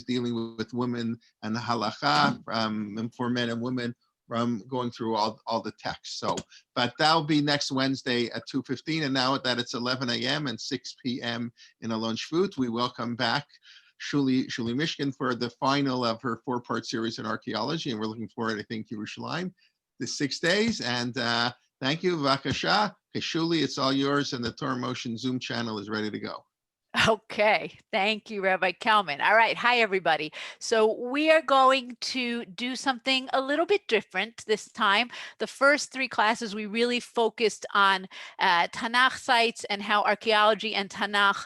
dealing with women and the halacha, and for men and women, going through all the texts. So, but that'll be next Wednesday at 2:15, and now that it's 11 a.m. and 6 p.m. in Alon Shvut, we welcome back Shulie Mishkin for the final of her 4-part series in archaeology, and we're looking forward, I think, to Yerushalayim, the 6 days. And thank you, Vakasha. Okay, Shulie, it's all yours, and the Torah Motion Zoom channel is ready to go. Okay, thank you, Rabbi Kelman. All right, hi everybody. So we are going to do something a little bit different this time. The first 3 classes, we really focused on Tanach sites and how archaeology and Tanach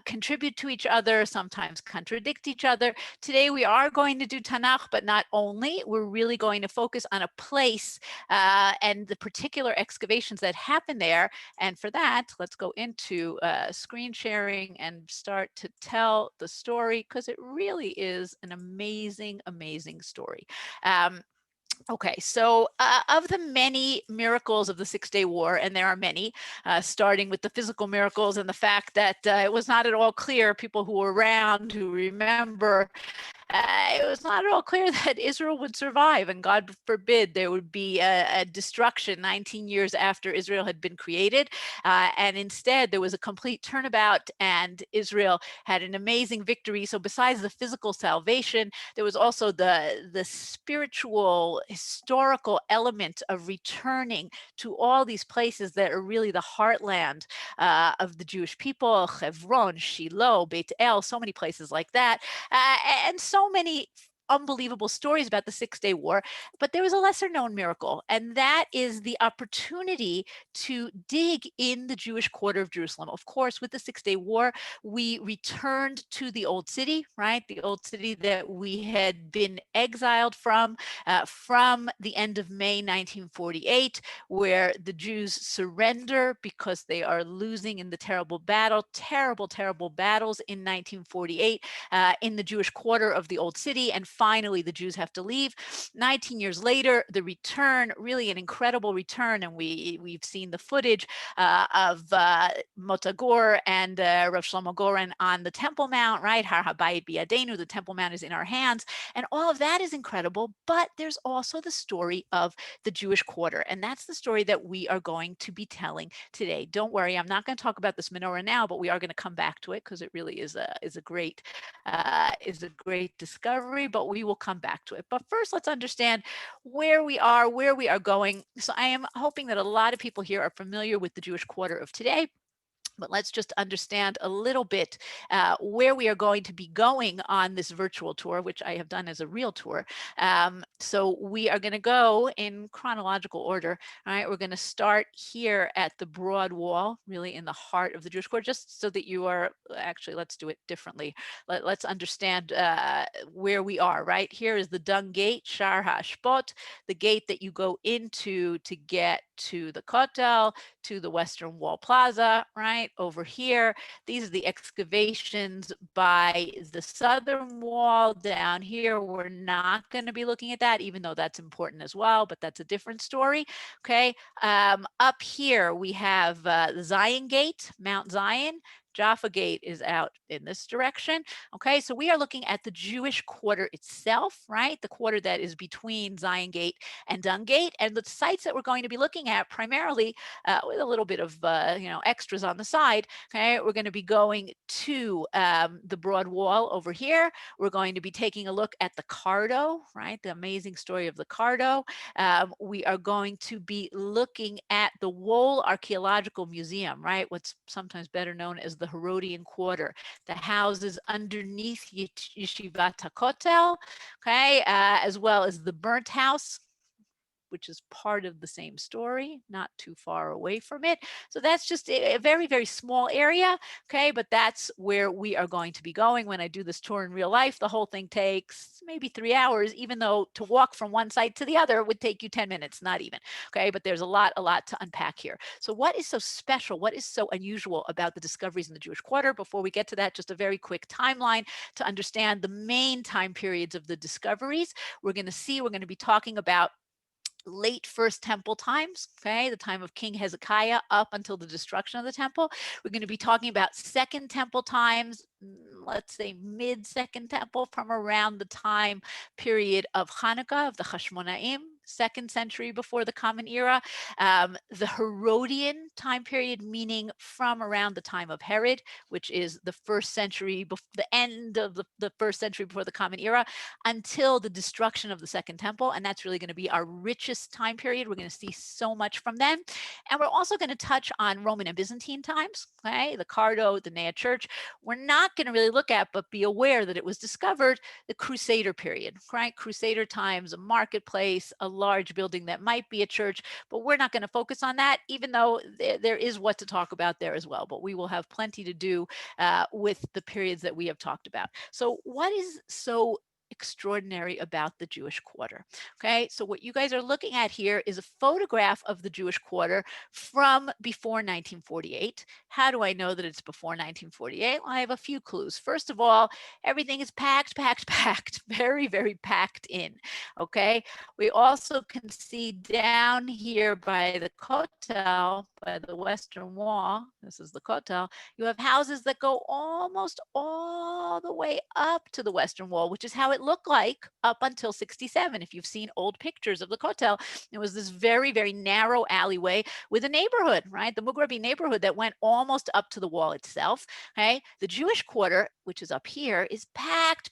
contribute to each other, sometimes contradict each other. Today we are going to do Tanach, but not only. We're really going to focus on a place and the particular excavations that happen there. And for that, let's go into screen sharing and start to tell the story, because it really is an amazing, amazing story. Okay, so of the many miracles of the 6-day war, and there are many, starting with the physical miracles and the fact that it was not at all clear, people who were around who remember, it was not at all clear that Israel would survive, and God forbid there would be a destruction 19 years after Israel had been created. And instead, there was a complete turnabout, and Israel had an amazing victory. So besides the physical salvation, there was also the spiritual, historical element of returning to all these places that are really the heartland of the Jewish people, Hebron, Shiloh, Beit El, so many places like that. And so many unbelievable stories about the 6-day war, but there was a lesser known miracle, and that is the opportunity to dig in the Jewish quarter of Jerusalem. Of course, with the 6-day war, we returned to the old city, right? The old city that we had been exiled from the end of May 1948, where the Jews surrender because they are losing in the terrible battles in 1948 in the Jewish quarter of the old city, and finally the Jews have to leave. 19 years later, the return, really an incredible return, and we've seen the footage of Mota Gur and Rav Shlomo Goren on the Temple Mount, right? Har Habayit Biyadenu, the Temple Mount is in our hands, and all of that is incredible, but there's also the story of the Jewish quarter, and that's the story that we are going to be telling today. Don't worry, I'm not going to talk about this menorah now, but we are going to come back to it because it really is a great discovery, but we will come back to it. But first, let's understand where we are going. So I am hoping that a lot of people here are familiar with the Jewish quarter of today. But let's just understand a little bit where we are going to be going on this virtual tour, which I have done as a real tour. So we are going to go in chronological order. All right, we're going to start here at the Broad Wall, really in the heart of the Jewish quarter, just so that you are, actually, let's do it differently. Let's understand where we are, right? Here is the Dung Gate, Shar HaShpot, the gate that you go into to get to the Kotel, to the Western Wall Plaza, right over here. These are the excavations by the Southern Wall. Down here, we're not going to be looking at that, even though that's important as well, but that's a different story. Okay, up here we have the Zion Gate, Mount Zion. Jaffa Gate is out in this direction. Okay, so we are looking at the Jewish quarter itself, right? The quarter that is between Zion Gate and Dung Gate, and the sites that we're going to be looking at primarily with a little bit of extras on the side. Okay, we're going to be going to the Broad Wall over here. We're going to be taking a look at the Cardo, right? The amazing story of the Cardo. We are going to be looking at the Wall Archaeological Museum, right? What's sometimes better known as the Herodian Quarter, the houses underneath Yeshivat HaKotel, okay, as well as the Burnt House, which is part of the same story, not too far away from it. So that's just a very, very small area, okay? But that's where we are going to be going. When I do this tour in real life, the whole thing takes maybe 3 hours, even though to walk from one site to the other would take you 10 minutes, not even, okay? But there's a lot to unpack here. So what is so special? What is so unusual about the discoveries in the Jewish quarter? Before we get to that, just a very quick timeline to understand the main time periods of the discoveries. We're going to be talking about late First Temple times, okay, the time of King Hezekiah up until the destruction of the temple. We're going to be talking about Second Temple times, let's say mid-Second Temple, from around the time period of Hanukkah, of the Hashmonaim, 2nd century before the Common Era. The Herodian time period, meaning from around the time of Herod, which is the 1st century, the end of the 1st century before the Common Era, until the destruction of the Second Temple. And that's really going to be our richest time period. We're going to see so much from them. And we're also going to touch on Roman and Byzantine times, okay? The Cardo, the Nea Church. We're not going to really look at, but be aware that it was discovered, the Crusader period, right? Crusader times, a marketplace, a large building that might be a church, but we're not going to focus on that, even though there is what to talk about there as well. But we will have plenty to do with the periods that we have talked about. So what is so extraordinary about the Jewish quarter? Okay, so what you guys are looking at here is a photograph of the Jewish quarter from before 1948. How do I know that it's before 1948? Well, I have a few clues. First of all, everything is packed, very, very packed in. Okay, we also can see down here by the Kotel, by the Western Wall, this is the Kotel, you have houses that go almost all the way up to the Western Wall, which is how it looked like up until 67. If you've seen old pictures of the Kotel, it was this very, very narrow alleyway with a neighborhood, right? The Mughrabi neighborhood that went almost up to the wall itself. Okay, the Jewish quarter, which is up here, is packed,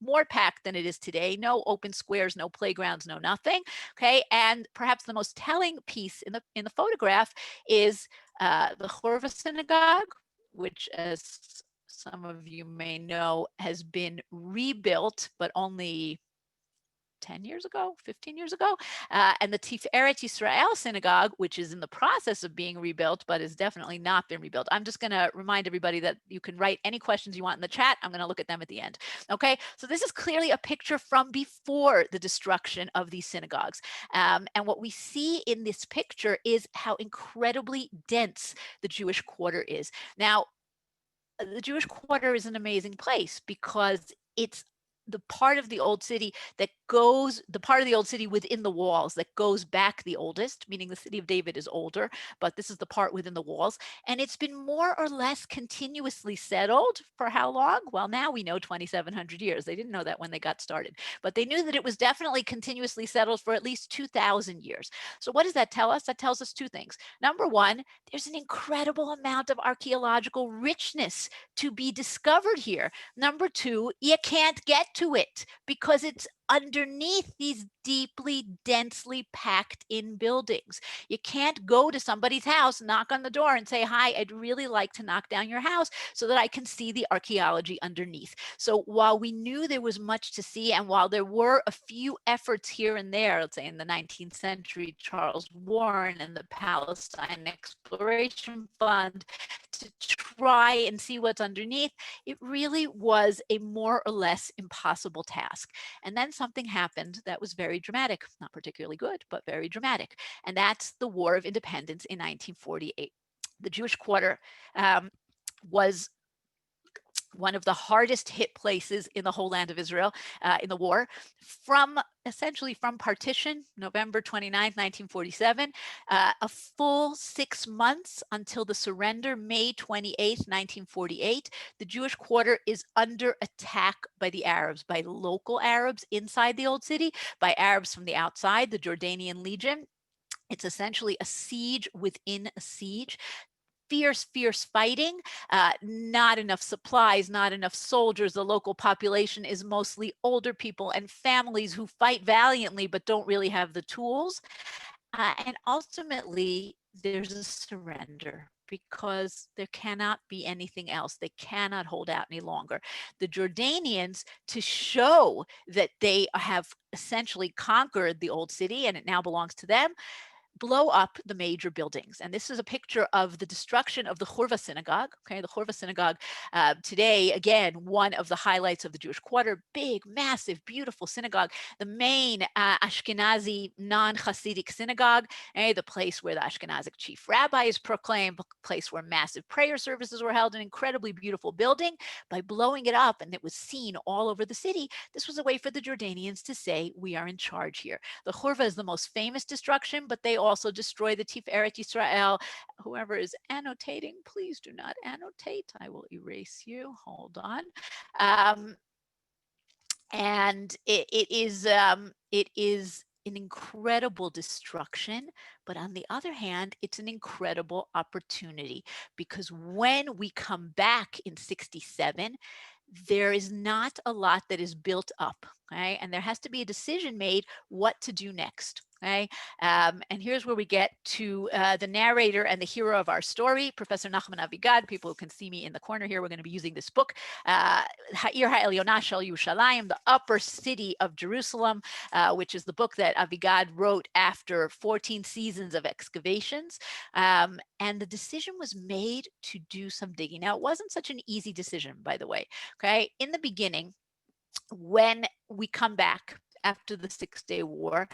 more packed than it is today. No open squares, no playgrounds, no nothing. Okay, and perhaps the most telling piece in the photograph is the Chorva synagogue, which, as some of you may know, has been rebuilt, but only 10 years ago, 15 years ago, and the Tiferet Yisrael synagogue, which is in the process of being rebuilt, but has definitely not been rebuilt. I'm just going to remind everybody that you can write any questions you want in the chat. I'm going to look at them at the end. Okay, so this is clearly a picture from before the destruction of these synagogues. And what we see in this picture is how incredibly dense the Jewish quarter is. Now, the Jewish quarter is an amazing place because it's the part of the old city that goes, the part of the old city within the walls that goes back the oldest, meaning the city of David is older, but this is the part within the walls. And it's been more or less continuously settled for how long? Well, now we know 2,700 years. They didn't know that when they got started, but they knew that it was definitely continuously settled for at least 2,000 years. So what does that tell us? That tells us two things. Number one, there's an incredible amount of archaeological richness to be discovered here. Number two, you can't get to it because it's underneath these deeply, densely packed in buildings. You can't go to somebody's house, knock on the door and say, hi, I'd really like to knock down your house so that I can see the archaeology underneath. So while we knew there was much to see, and while there were a few efforts here and there, let's say in the 19th century, Charles Warren and the Palestine Exploration Fund, to try and see what's underneath, it really was a more or less impossible task. And then something happened that was very dramatic, not particularly good, but very dramatic. And that's the War of Independence in 1948. The Jewish quarter was one of the hardest hit places in the whole land of Israel in the war, essentially from partition, November 29th, 1947, a full 6 months until the surrender, May 28th, 1948. The Jewish quarter is under attack by the Arabs, by local Arabs inside the old city, by Arabs from the outside, the Jordanian Legion. It's essentially a siege within a siege. Fierce fighting, not enough supplies, not enough soldiers. The local population is mostly older people and families who fight valiantly but don't really have the tools. And ultimately, there's a surrender because there cannot be anything else. They cannot hold out any longer. The Jordanians, to show that they have essentially conquered the old city and it now belongs to them, blow up the major buildings. And this is a picture of the destruction of the Churva synagogue. Okay, the Churva synagogue today, again, one of the highlights of the Jewish Quarter, big, massive, beautiful synagogue, the main Ashkenazi non-Hasidic synagogue, the place where the Ashkenazic chief rabbi is proclaimed, a place where massive prayer services were held, an incredibly beautiful building. By blowing it up, and it was seen all over the city, this was a way for the Jordanians to say, we are in charge here. The Churva is the most famous destruction, but they also destroy the Tiferet Yisrael. Whoever is annotating, please do not annotate. I will erase you. Hold on. And it is an incredible destruction, but on the other hand, it's an incredible opportunity, because when we come back in 67, there is not a lot that is built up, okay? And there has to be a decision made what to do next, okay? And here's where we get to the narrator and the hero of our story, Professor Nachman Avigad. People who can see me in the corner here, we're going to be using this book, Ha'ir Ha'elyonah Shel Yerushalayim, the upper city of Jerusalem, which is the book that Avigad wrote after 14 seasons of excavations. And the decision was made to do some digging. Now, it wasn't such an easy decision, by the way. Okay, in the beginning, when we come back after the 6-Day War,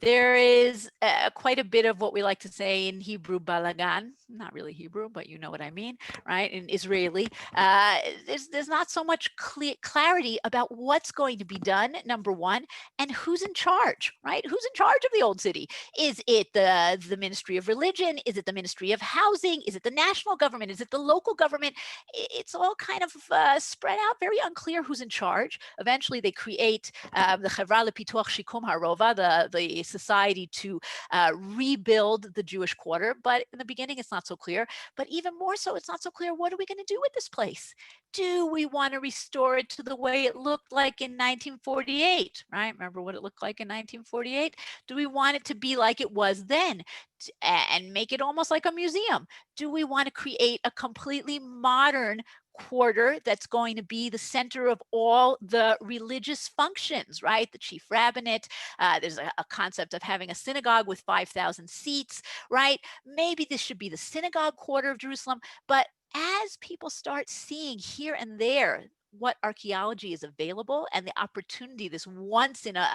there is quite a bit of what we like to say in Hebrew, balagan, not really Hebrew, but you know what I mean, right? In Israeli, there's not so much clarity about what's going to be done, number one, and who's in charge, right? Who's in charge of the old city? Is it the Ministry of Religion? Is it the Ministry of Housing? Is it the national government? Is it the local government? It's all kind of spread out, very unclear who's in charge. Eventually, they create the Chevra Lepituach Shikum Harova, the society to rebuild the Jewish Quarter. But in the beginning, it's not so clear. But even more so, it's not so clear, what are we going to do with this place? Do we want to restore it to the way it looked like in 1948, right? Remember what it looked like in 1948? Do we want it to be like it was then and make it almost like a museum? Do we want to create a completely modern quarter that's going to be the center of all the religious functions, right? The chief rabbinate. There's a concept of having a synagogue with 5,000 seats, right? Maybe this should be the synagogue quarter of Jerusalem. But as people start seeing here and there what archaeology is available and the opportunity, this once in a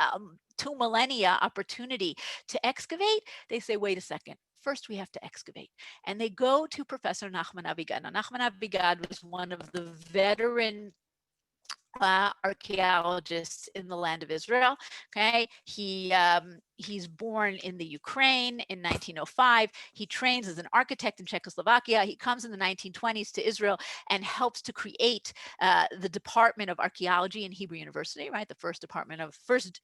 2 millennia opportunity to excavate, they say, wait a second. First, we have to excavate. And they go to Professor Nachman Avigad. Now, Nachman Avigad was one of the veteran archaeologists in the land of Israel. Okay, he's born in the Ukraine in 1905. He trains as an architect in Czechoslovakia. He comes in the 1920s to Israel and helps to create the Department of Archaeology in Hebrew University, right? The first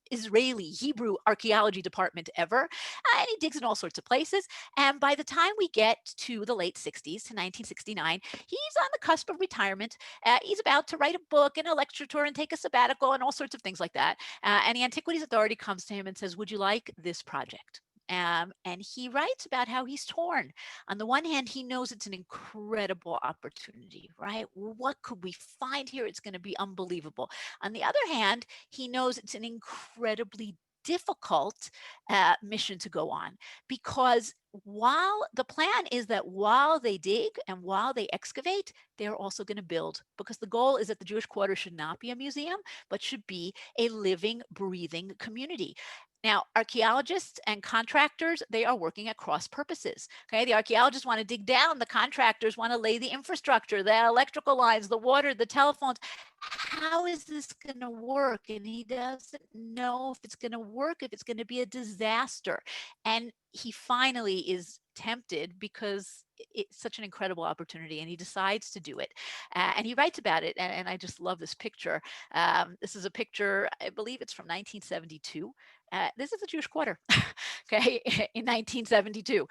Israeli Hebrew archaeology department ever. And he digs in all sorts of places. And by the time we get to the late 60s, to 1969, he's on the cusp of retirement. He's about to write a book and a lecture tour and take a sabbatical and all sorts of things like that. And the Antiquities Authority comes to him and says, would you like this project? And he writes about how he's torn. On the one hand, he knows it's an incredible opportunity, right? What could we find here? It's going to be unbelievable. On the other hand, he knows it's an incredibly difficult mission to go on, because while the plan is that while they dig and while they excavate, they're also going to build, because the goal is that the Jewish Quarter should not be a museum, but should be a living, breathing community. Now, archaeologists and contractors, they are working at cross purposes. Okay, the archaeologists want to dig down, the contractors want to lay the infrastructure, the electrical lines, the water, the telephones. How is this going to work? And he doesn't know if it's going to work, if it's going to be a disaster. And he finally is tempted because it's such an incredible opportunity, and he decides to do it. And he writes about it, and I just love this picture. This is a picture, I believe it's from 1972. This is the Jewish Quarter, okay, in 1972.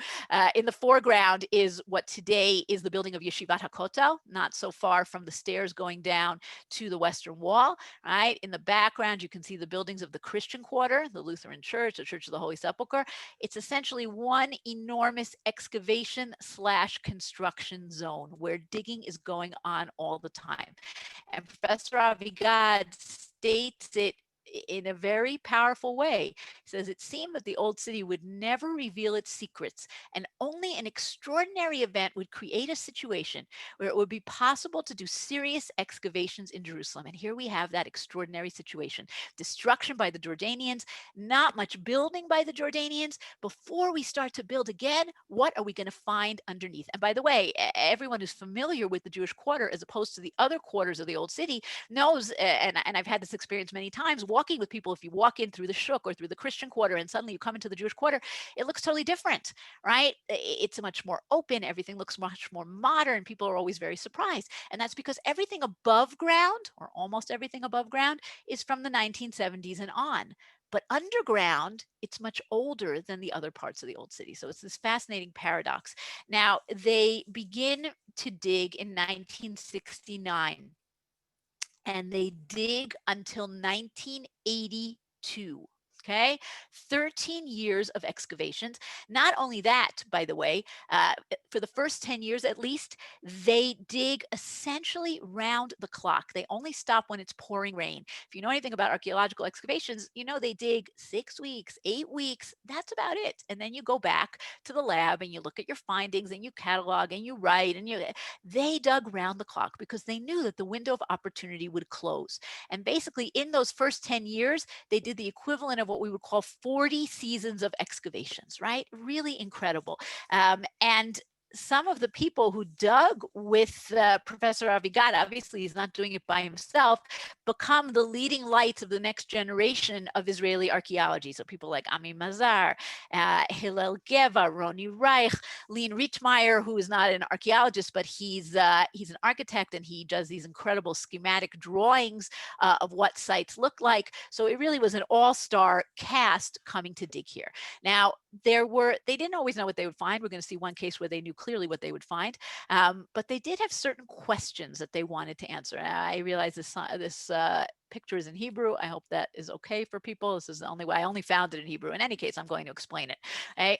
In the foreground is what today is the building of Yeshivat HaKotel, not so far from the stairs going down to the Western Wall, right? In the background, you can see the buildings of the Christian Quarter, the Lutheran Church, the Church of the Holy Sepulchre. It's essentially one enormous excavation/construction zone where digging is going on all the time. And Professor Avigad states it in a very powerful way. He says, it seemed that the old city would never reveal its secrets, and only an extraordinary event would create a situation where it would be possible to do serious excavations in Jerusalem. And here we have that extraordinary situation. Destruction by the Jordanians, not much building by the Jordanians. Before we start to build again, what are we going to find underneath? And by the way, everyone who's familiar with the Jewish quarter as opposed to the other quarters of the old city knows, and I've had this experience many times walking with people, if you walk in through the Shuk or through the Christian quarter and suddenly you come into the Jewish quarter, it looks totally different, right? It's much more open. Everything looks much more modern. People are always very surprised. And that's because everything above ground, or almost everything above ground, is from the 1970s and on. But underground, it's much older than the other parts of the old city. So it's this fascinating paradox. Now, they begin to dig in 1969, and they dig until 1982. Okay, 13 years of excavations. Not only that, by the way, for the first 10 years at least, they dig essentially round the clock. They only stop when it's pouring rain. If you know anything about archaeological excavations, you know they dig 6 weeks, 8 weeks. That's about it. And then you go back to the lab and you look at your findings and you catalog and you write and they dug round the clock because they knew that the window of opportunity would close. And basically, in those first 10 years, they did the equivalent of what we would call 40 seasons of excavations, right? Really incredible. And some of the people who dug with Professor Avigad, obviously he's not doing it by himself, become the leading lights of the next generation of Israeli archaeology. So people like Ami Mazar, Hillel Geva, Roni Reich, Leon Rittmeyer, who is not an archaeologist, but he's an architect, and he does these incredible schematic drawings of what sites look like. So it really was an all-star cast coming to dig here. Now, they didn't always know what they would find. We're going to see one case where they knew clearly what they would find, but they did have certain questions that they wanted to answer. I realize this picture is in Hebrew. I hope that is okay for people. This is the only way. I only found it in Hebrew. In any case, I'm going to explain it. Okay?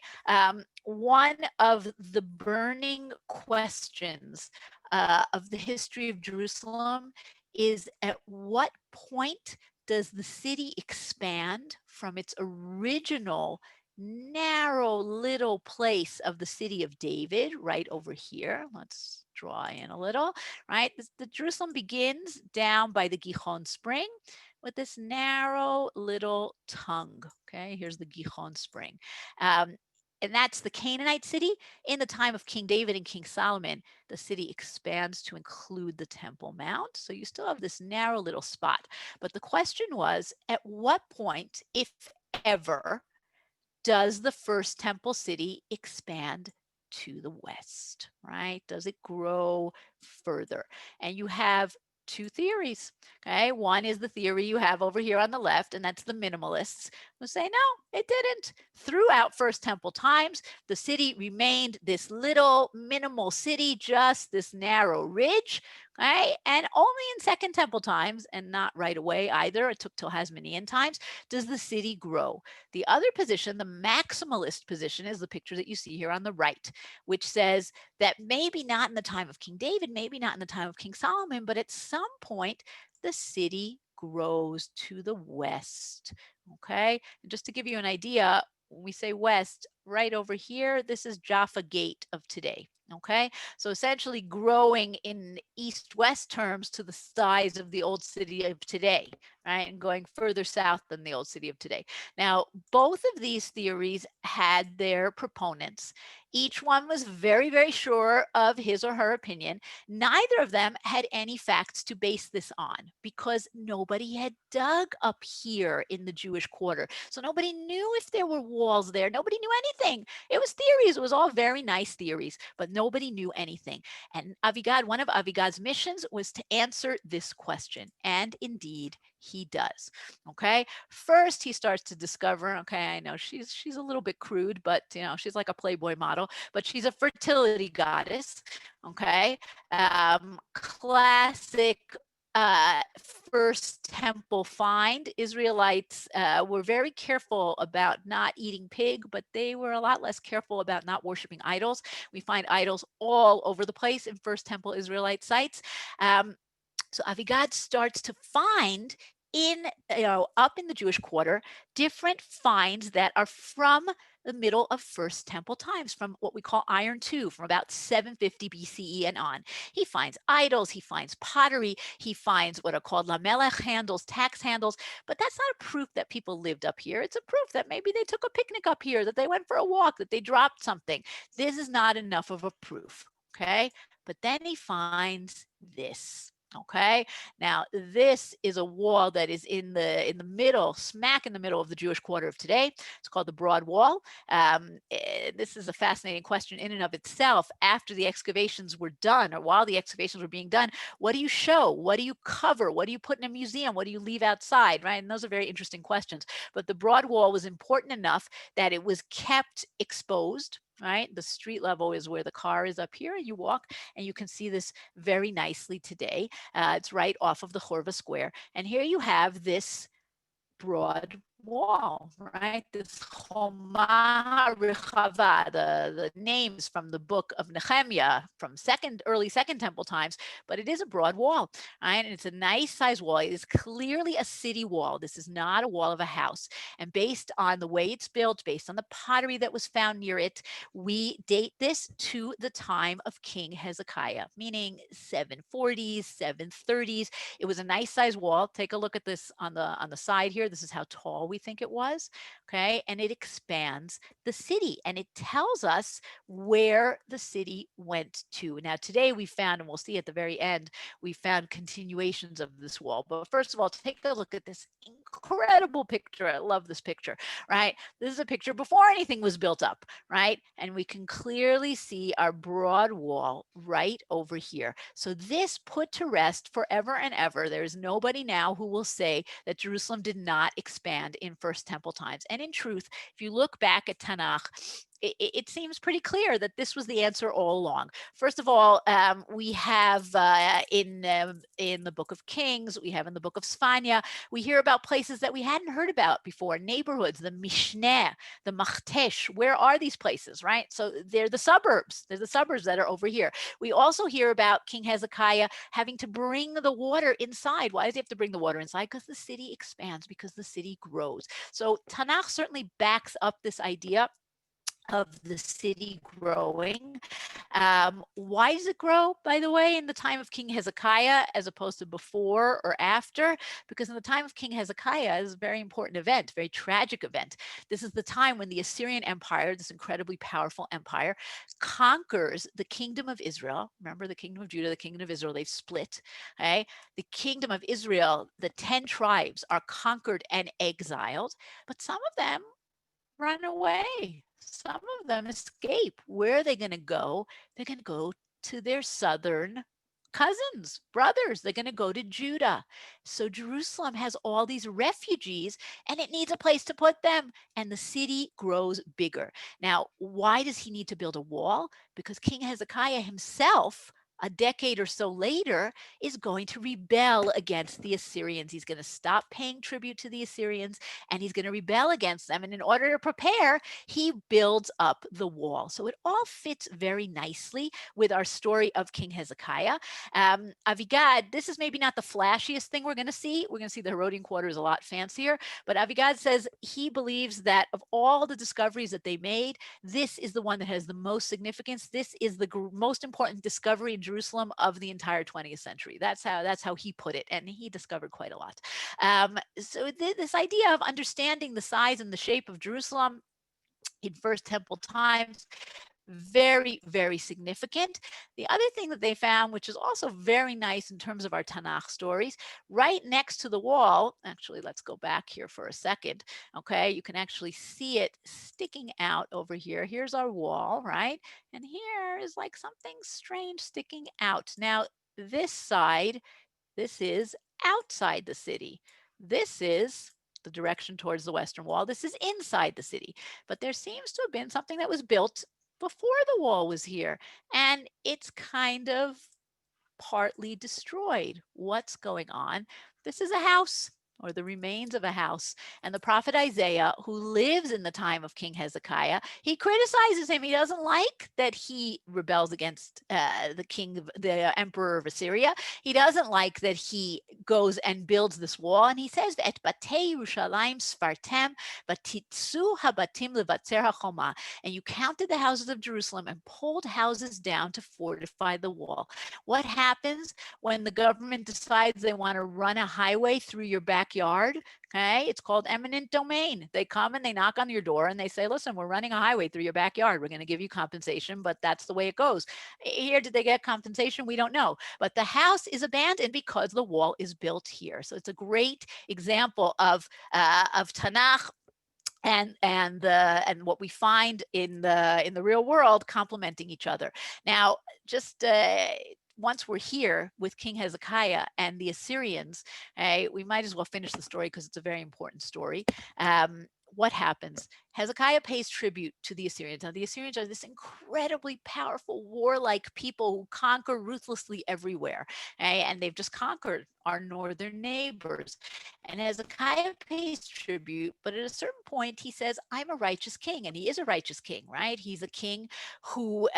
One of the burning questions of the history of Jerusalem is, at what point does the city expand from its original narrow little place of the city of David right over here? Let's draw in a little, right? The Jerusalem begins down by the Gihon Spring with this narrow little tongue. Okay, here's the Gihon Spring. And that's the Canaanite city. In the time of King David and King Solomon, the city expands to include the Temple Mount. So you still have this narrow little spot. But the question was, at what point, if ever, does the first temple city expand to the west, right? Does it grow further? And you have two theories, okay? One is the theory you have over here on the left, and that's the minimalists who say, no, it didn't. Throughout First Temple times, the city remained this little minimal city, just this narrow ridge, okay? And only in Second Temple times, and not right away either, it took till Hasmonean times, does the city grow. The other position, the maximalist position, is the picture that you see here on the right, which says that maybe not in the time of King David, maybe not in the time of King Solomon, but at some point, the city grows to the west, okay? And just to give you an idea, when we say west, right over here, this is Jaffa Gate of today. Okay, so essentially growing in east-west terms to the size of the old city of today, right? And going further south than the old city of today. Now, both of these theories had their proponents. Each one was very, very sure of his or her opinion. Neither of them had any facts to base this on because nobody had dug up here in the Jewish quarter. So nobody knew if there were walls there. Nobody knew anything. It was theories. It was all very nice theories, but nobody knew anything. And Avigad, one of Avigad's missions was to answer this question. And indeed, he does. Okay. First, he starts to discover, okay, I know she's a little bit crude, but you know, she's like a Playboy model, but she's a fertility goddess. Okay. Classic first temple find. Israelites were very careful about not eating pig, but they were a lot less careful about not worshiping idols. We find idols all over the place in first temple Israelite sites. So Avigad starts to find in, up in the Jewish quarter, different finds that are from the middle of First Temple times, from what we call Iron II, from about 750 BCE and on. He finds idols, he finds pottery, he finds what are called lamelech handles, tax handles, but that's not a proof that people lived up here. It's a proof that maybe they took a picnic up here, that they went for a walk, that they dropped something. This is not enough of a proof, okay? But then he finds this. Okay, now this is a wall that is in the middle, smack in the middle of the Jewish quarter of today. It's called the Broad Wall. This is a fascinating question in and of itself. After the excavations were done, or while the excavations were being done, what do you show? What do you cover? What do you put in a museum? What do you leave outside? Right, and those are very interesting questions. But the Broad Wall was important enough that it was kept exposed. Right, the street level is where the car is up here, and you walk, and you can see this very nicely today. It's right off of the Horva Square. And here you have this broad wall, right? This Choma Rechava, the names from the book of Nehemiah from early Second Temple times, but it is a broad wall, right? And it's a nice size wall. It is clearly a city wall. This is not a wall of a house. And based on the way it's built, based on the pottery that was found near it, we date this to the time of King Hezekiah, meaning 740s, 730s. It was a nice size wall. Take a look at this on the side here. This is how tall we think it was. Okay. And it expands the city, and it tells us where the city went to. Now, today we found, and we'll see at the very end, we found continuations of this wall. But first of all, take a look at this incredible picture. I love this picture, right? This is a picture before anything was built up, right? And we can clearly see our broad wall right over here. So this put to rest forever and ever. There is nobody now who will say that Jerusalem did not expand in First Temple times. And in truth, if you look back at Tanach, it seems pretty clear that this was the answer all along. First of all, we have in the Book of Kings, we have in the Book of Sfania, we hear about places that we hadn't heard about before, neighborhoods, the Mishneh, the Machtesh. Where are these places, right? So they're the suburbs. They're the suburbs that are over here. We also hear about King Hezekiah having to bring the water inside. Why does he have to bring the water inside? Because the city expands, because the city grows. So Tanakh certainly backs up this idea of the city growing. Why does it grow, by the way, in the time of King Hezekiah as opposed to before or after? Because in the time of King Hezekiah is a very important event, very tragic event. This is the time when the Assyrian Empire, this incredibly powerful empire, conquers the kingdom of Israel. Remember, the kingdom of Judah, the kingdom of Israel, they've split. Okay? The kingdom of Israel, the 10 tribes are conquered and exiled, but some of them run away. Some of them escape. Where are they going to go? They're going to go to their southern cousins, brothers. They're going to go to Judah. So Jerusalem has all these refugees, and it needs a place to put them. And the city grows bigger. Now, why does he need to build a wall? Because King Hezekiah himself, a decade or so later, is going to rebel against the Assyrians. He's going to stop paying tribute to the Assyrians, and he's going to rebel against them. And in order to prepare, he builds up the wall. So it all fits very nicely with our story of King Hezekiah. Avigad, this is maybe not the flashiest thing we're going to see. We're going to see the Herodian Quarter is a lot fancier, but Avigad says he believes that of all the discoveries that they made, this is the one that has the most significance. This is the most important discovery in Jerusalem of the entire 20th century. That's how he put it, and he discovered quite a lot. So this idea of understanding the size and the shape of Jerusalem in First Temple times, very, very significant. The other thing that they found, which is also very nice in terms of our Tanakh stories, right next to the wall, actually, let's go back here for a second. Okay, you can actually see it sticking out over here. Here's our wall, right? And here is like something strange sticking out. Now, this side, this is outside the city. This is the direction towards the Western Wall. This is inside the city. But there seems to have been something that was built before the wall was here, and it's kind of partly destroyed. What's going on? This is a house. or the remains of a house. And the prophet Isaiah, who lives in the time of King Hezekiah, he criticizes him. He doesn't like that he rebels against the emperor of Assyria. He doesn't like that he goes and builds this wall. And he says, "Et batei Yerushalayim sfartem, batitzu habatim levatzer hachoma." And you counted the houses of Jerusalem and pulled houses down to fortify the wall. What happens when the government decides they want to run a highway through your backyard? Okay, it's called eminent domain. They come and they knock on your door and they say, "Listen, we're running a highway through your backyard. We're going to give you compensation, but that's the way it goes." Here, did they get compensation? We don't know. But the house is abandoned because the wall is built here. So it's a great example of Tanach and what we find in the real world complementing each other. Now, just once we're here with King Hezekiah and the Assyrians, we might as well finish the story because it's a very important story. What happens? Hezekiah pays tribute to the Assyrians. Now, the Assyrians are this incredibly powerful, warlike people who conquer ruthlessly everywhere. And they've just conquered our northern neighbors. And Hezekiah pays tribute, but at a certain point, he says, "I'm a righteous king." And he is a righteous king, right? He's a king who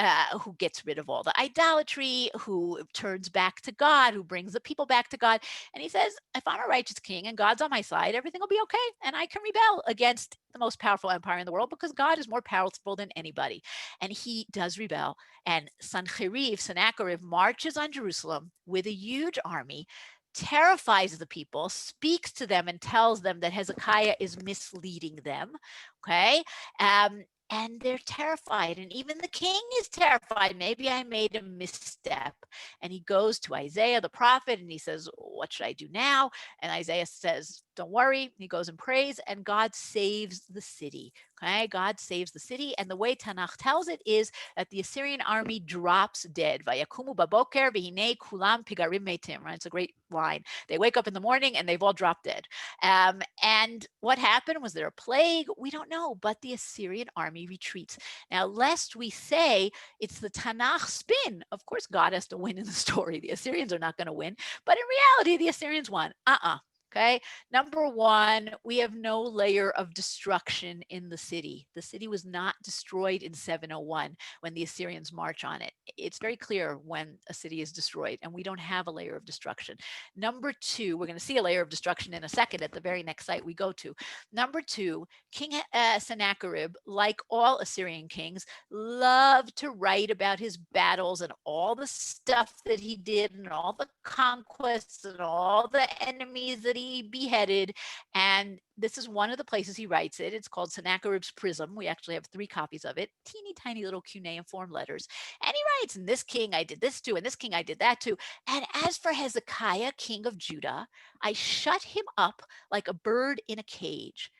gets rid of all the idolatry, who turns back to God, who brings the people back to God. And he says, if I'm a righteous king and God's on my side, everything will be okay. And I can rebel against the most powerful empire in the world because God is more powerful than anybody. And he does rebel. And Sennacherib marches on Jerusalem with a huge army, terrifies the people, speaks to them and tells them that Hezekiah is misleading them. Okay. And they're terrified. And even the king is terrified. Maybe I made a misstep. And he goes to Isaiah, the prophet, and he says, "What should I do now?" And Isaiah says, "Don't worry." He goes and prays, and God saves the city. Okay, God saves the city. And the way Tanach tells it is that the Assyrian army drops dead. Vayakumu baboker v'hinei kulam pigarim metim. Right, it's a great line. They wake up in the morning and they've all dropped dead. And what happened? Was there a plague? We don't know. But the Assyrian army retreats. Now, lest we say it's the Tanakh spin. Of course, God has to win in the story. The Assyrians are not going to win. But in reality, the Assyrians won. Okay. Number one, we have no layer of destruction in the city. The city was not destroyed in 701 when the Assyrians march on it. It's very clear when a city is destroyed, and we don't have a layer of destruction. Number two, we're going to see a layer of destruction in a second at the very next site we go to. Number two, King Sennacherib, like all Assyrian kings, loved to write about his battles and all the stuff that he did and all the conquests and all the enemies that he beheaded. And this is one of the places he writes it. It's called Sennacherib's Prism. We actually have 3 copies of it, teeny tiny little cuneiform letters. And he writes, "And this king I did this to, and this king I did that to. And as for Hezekiah, king of Judah, I shut him up like a bird in a cage."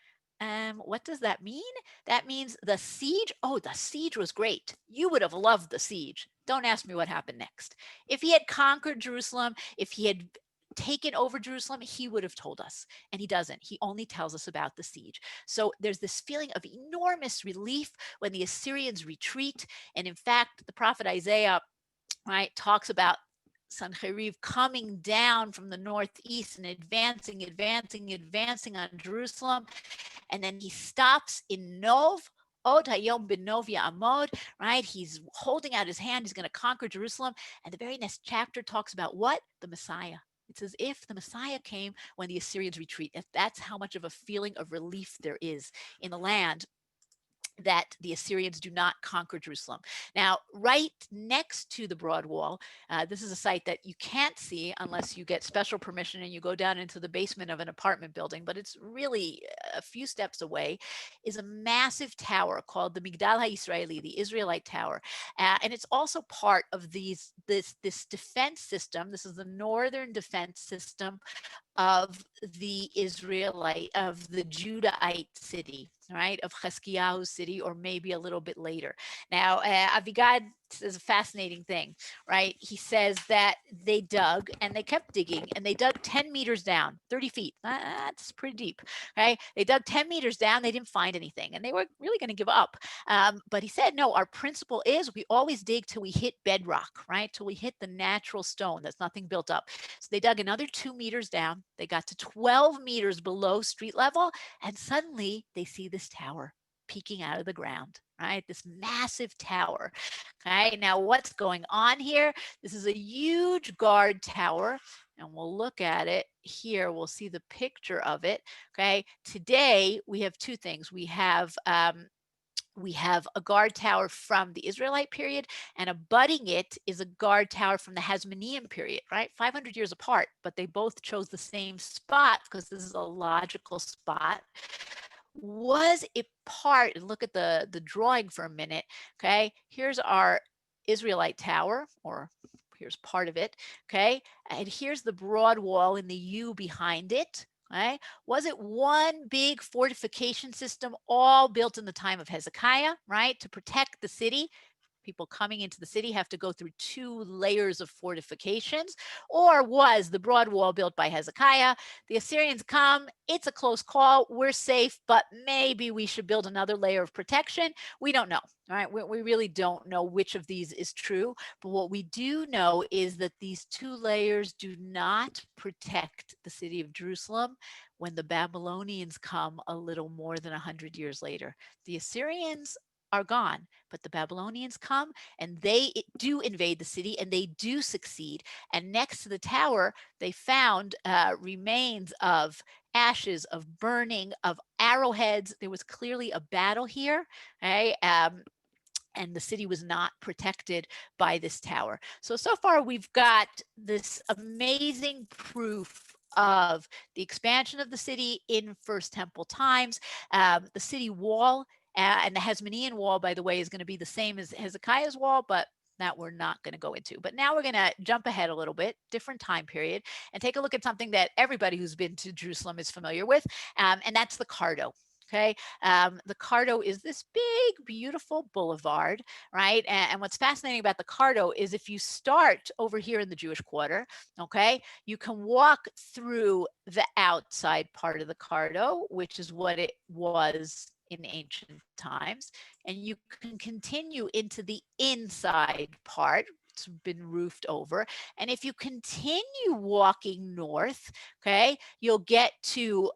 What does that mean? That means the siege. Oh, the siege was great. You would have loved the siege. Don't ask me what happened next. If he had conquered Jerusalem, if he had taken over Jerusalem, he would have told us. And he doesn't. He only tells us about the siege. So there's this feeling of enormous relief when the Assyrians retreat. And in fact, the prophet Isaiah, right, talks about Sennacherib coming down from the northeast and advancing on Jerusalem. And then he stops in Nov. Od Hayom Benov Ya'amod, right? He's holding out his hand. He's going to conquer Jerusalem. And the very next chapter talks about what? The Messiah. It's as if the Messiah came when the Assyrians retreat. If that's how much of a feeling of relief there is in the land that the Assyrians do not conquer Jerusalem. Now, right next to the Broad Wall, this is a site that you can't see unless you get special permission and you go down into the basement of an apartment building, but it's really a few steps away, is a massive tower called the Migdal HaYisraeli, the Israelite Tower. And it's also part of this defense system. This is the northern defense system of the Judahite city, right, of Hezekiah's city, or maybe a little bit later. Now, Avigad is a fascinating thing, right? He says that they dug and they kept digging and they dug 10 meters down, 30 feet. That's pretty deep, right? They dug 10 meters down. They didn't find anything and they were really going to give up. But he said, no, our principle is we always dig till we hit bedrock, right? Till we hit the natural stone. That's nothing built up. So they dug another 2 meters down. They got to 12 meters below street level. And suddenly they see this tower peeking out of the ground, right? This massive tower. Okay, now what's going on here? This is a huge guard tower, and we'll look at it here. We'll see the picture of it. Okay, today we have two things. We have a guard tower from the Israelite period, and abutting it is a guard tower from the Hasmonean period, right? 500 years apart, but they both chose the same spot because this is a logical spot. Was it part, and look at the drawing for a minute, okay? Here's our Israelite tower, or here's part of it, okay? And here's the broad wall in the U behind it, okay? Was it one big fortification system all built in the time of Hezekiah, right? To protect the city? People coming into the city have to go through 2 layers of fortifications, or was the broad wall built by Hezekiah? The Assyrians come, it's a close call, we're safe, but maybe we should build another layer of protection. We don't know, right? We really don't know which of these is true, but what we do know is that these 2 layers do not protect the city of Jerusalem when the Babylonians come a little more than 100 years later. The Assyrians are gone, but the Babylonians come and they do invade the city and they do succeed. And next to the tower, they found remains of ashes, of burning, of arrowheads. There was clearly a battle here, okay? And the city was not protected by this tower. So far we've got this amazing proof of the expansion of the city in First Temple times. The city wall and the Hasmonean wall, by the way, is going to be the same as Hezekiah's wall, but that we're not going to go into. But now we're going to jump ahead a little bit, different time period, and take a look at something that everybody who's been to Jerusalem is familiar with, and that's the Cardo. Okay, the Cardo is this big, beautiful boulevard, right? And what's fascinating about the Cardo is if you start over here in the Jewish Quarter, okay, you can walk through the outside part of the Cardo, which is what it was in ancient times, and you can continue into the inside part. It's been roofed over, and if you continue walking north, okay, you'll get to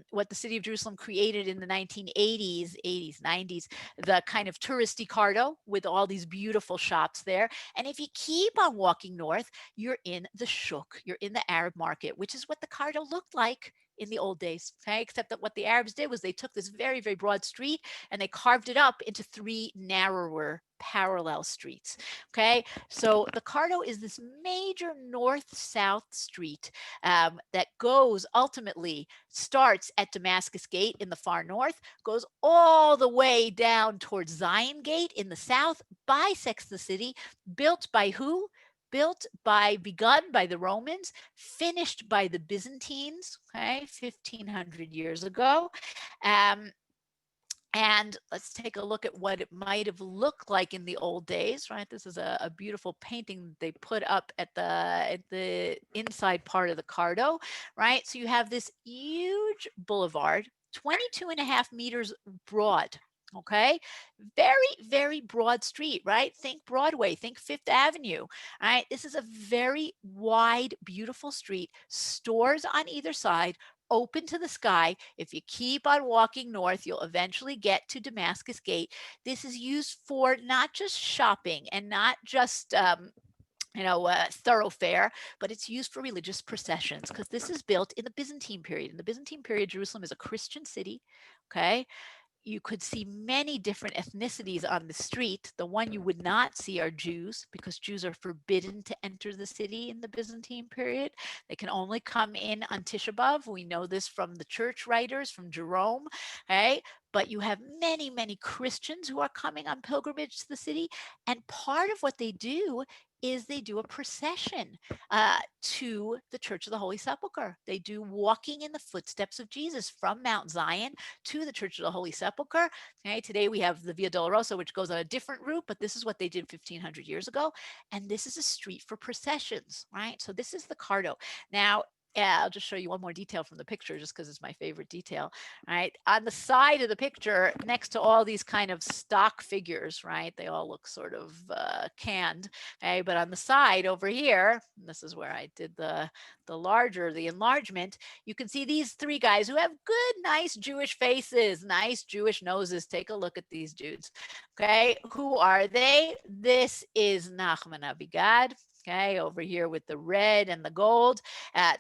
what the city of Jerusalem created in the 1980s, 80s, 90s, the kind of touristy Cardo with all these beautiful shops there. And if you keep on walking north, you're in the Shuk, you're in the Arab market, which is what the Cardo looked like in the old days, okay? Except that what the Arabs did was they took this very, very broad street and they carved it up into 3 narrower parallel streets, okay? So the Cardo is this major north-south street that goes ultimately, starts at Damascus Gate in the far north, goes all the way down towards Zion Gate in the south, bisects the city, built by who? Begun by the Romans, finished by the Byzantines, okay, 1500 years ago. And let's take a look at what it might have looked like in the old days, right? This is a beautiful painting they put up at the inside part of the Cardo, right? So you have this huge boulevard, 22.5 meters broad, okay? Very, very broad street, right? Think Broadway, think Fifth Avenue, right? This is a very wide, beautiful street, stores on either side, open to the sky. If you keep on walking north, you'll eventually get to Damascus Gate. This is used for not just shopping and not just thoroughfare, but it's used for religious processions because this is built in the Byzantine period. In the Byzantine period, Jerusalem is a Christian city, okay? You could see many different ethnicities on the street. The one you would not see are Jews, because Jews are forbidden to enter the city in the Byzantine period. They can only come in on Tisha B'Av. We know this from the church writers, from Jerome, okay? but you have many, many Christians who are coming on pilgrimage to the city. And part of what they do is they do a procession to the Church of the Holy Sepulchre. They do walking in the footsteps of Jesus from Mount Zion to the Church of the Holy Sepulchre. Okay, today we have the Via Dolorosa, which goes on a different route, but this is what they did 1500 years ago. And this is a street for processions, right? So this is the Cardo. Now, yeah, I'll just show you one more detail from the picture just because it's my favorite detail, right? On the side of the picture, next to all these kind of stock figures, right? They all look sort of canned, okay? But on the side over here, this is where I did the enlargement, you can see these three guys who have good, nice Jewish faces, nice Jewish noses. Take a look at these dudes, okay? Who are they? This is Nachman Avigad, okay, over here with the red and the gold.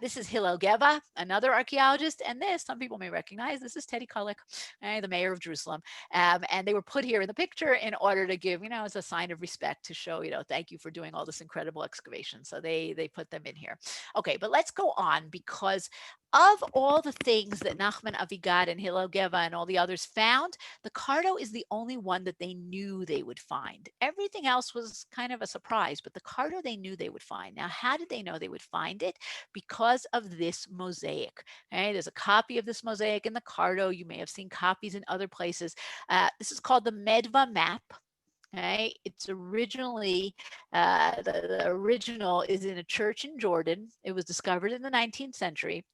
This is Hillel Geva, another archaeologist, and this, some people may recognize, this is Teddy Kulik, the mayor of Jerusalem. And they were put here in the picture in order to give, as a sign of respect to show, thank you for doing all this incredible excavation. So they put them in here. Okay, but let's go on, because of all the things that Nachman Avigad and Hillel Geva and all the others found, the Cardo is the only one that they knew they would find. Everything else was kind of a surprise, but the Cardo they knew they would find. Now, how did they know they would find it? Because of this mosaic. Okay? There's a copy of this mosaic in the Cardo. You may have seen copies in other places. This is called the Medva map. Okay, it's originally the original is in a church in Jordan. It was discovered in the 19th century.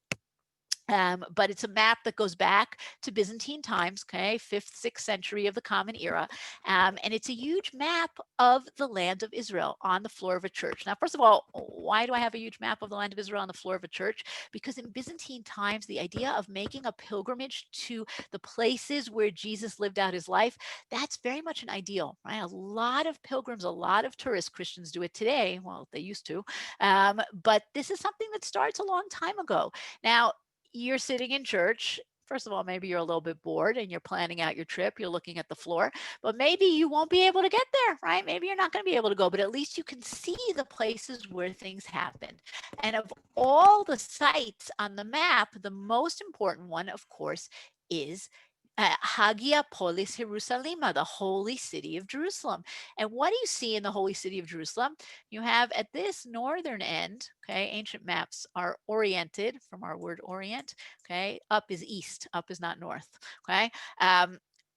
But it's a map that goes back to Byzantine times, okay, 5th, 6th century of the Common Era. And it's a huge map of the land of Israel on the floor of a church. Now, first of all, why do I have a huge map of the land of Israel on the floor of a church? Because in Byzantine times, the idea of making a pilgrimage to the places where Jesus lived out his life, that's very much an ideal, right? A lot of pilgrims, a lot of tourists, Christians do it today. Well, they used to. But this is something that starts a long time ago. Now, you're sitting in church. First of all, maybe you're a little bit bored and you're planning out your trip. You're looking at the floor, but maybe you won't be able to get there, right? Maybe you're not going to be able to go, but at least you can see the places where things happened. And of all the sites on the map, the most important one, of course, is Hagia Polis Jerusalema, the holy city of Jerusalem. And what do you see in the holy city of Jerusalem? You have at this northern end, okay, ancient maps are oriented from our word orient, okay, up is east, up is not north, okay.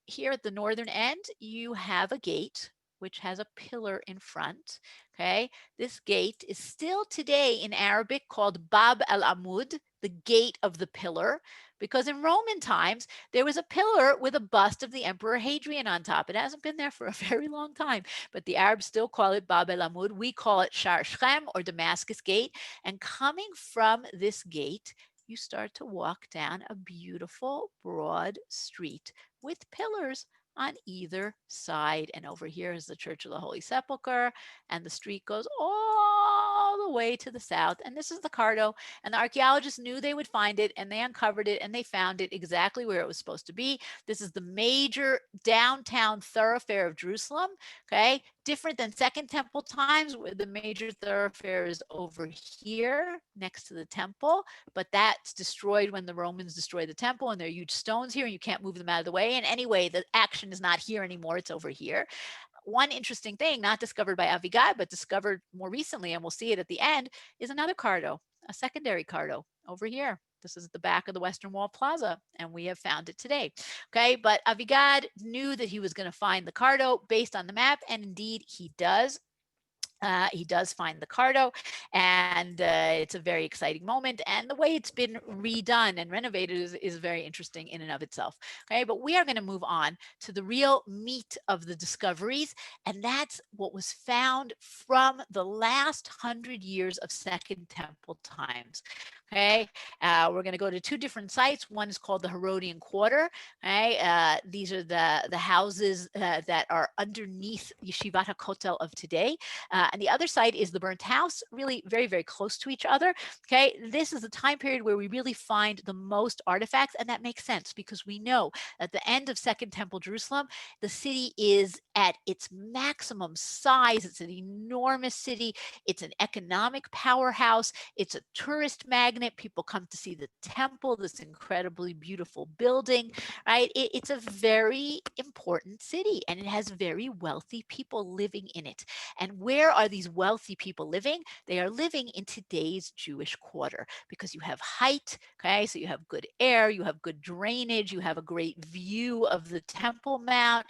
Here at the northern end, you have a gate which has a pillar in front, okay. This gate is still today in Arabic called Bab al-Amud, the gate of the pillar, because in Roman times, there was a pillar with a bust of the Emperor Hadrian on top. It hasn't been there for a very long time, but the Arabs still call it Bab el-Amud. We call it Shar Shem or Damascus Gate. And coming from this gate, you start to walk down a beautiful, broad street with pillars on either side. And over here is the Church of the Holy Sepulchre, and the street goes all the way to the south. And this is the Cardo, and the archaeologists knew they would find it, and they uncovered it, and they found it exactly where it was supposed to be. This is the major downtown thoroughfare of Jerusalem, okay? Different than Second Temple times, where the major thoroughfare is over here next to the temple, but that's destroyed when the Romans destroyed the temple, and there are huge stones here, and you can't move them out of the way. And anyway, the action is not here anymore, it's over here. One interesting thing, not discovered by Avigad, but discovered more recently, and we'll see it at the end, is another Cardo, a secondary Cardo over here. This is at the back of the Western Wall Plaza, and we have found it today. Okay, but Avigad knew that he was going to find the Cardo based on the map, and indeed he does. He does find the Cardo, and it's a very exciting moment. And the way it's been redone and renovated is very interesting in and of itself. Okay, but we are going to move on to the real meat of the discoveries, and that's what was found from the last 100 years of Second Temple times. Okay, we're going to go to two different sites. One is called the Herodian Quarter. Okay, these are the houses that are underneath Yeshivat HaKotel of today. And the other side is the burnt house, really very, very close to each other. Okay, this is the time period where we really find the most artifacts, and that makes sense because we know at the end of Second Temple Jerusalem, the city is at its maximum size. It's an enormous city. It's an economic powerhouse. It's a tourist magnet. it. People come to see the temple, this incredibly beautiful building, right? It's a very important city, and it has very wealthy people living in it. And where are these wealthy people living? They are living in today's Jewish quarter, because you have height, okay? So you have good air, you have good drainage, you have a great view of the Temple Mount,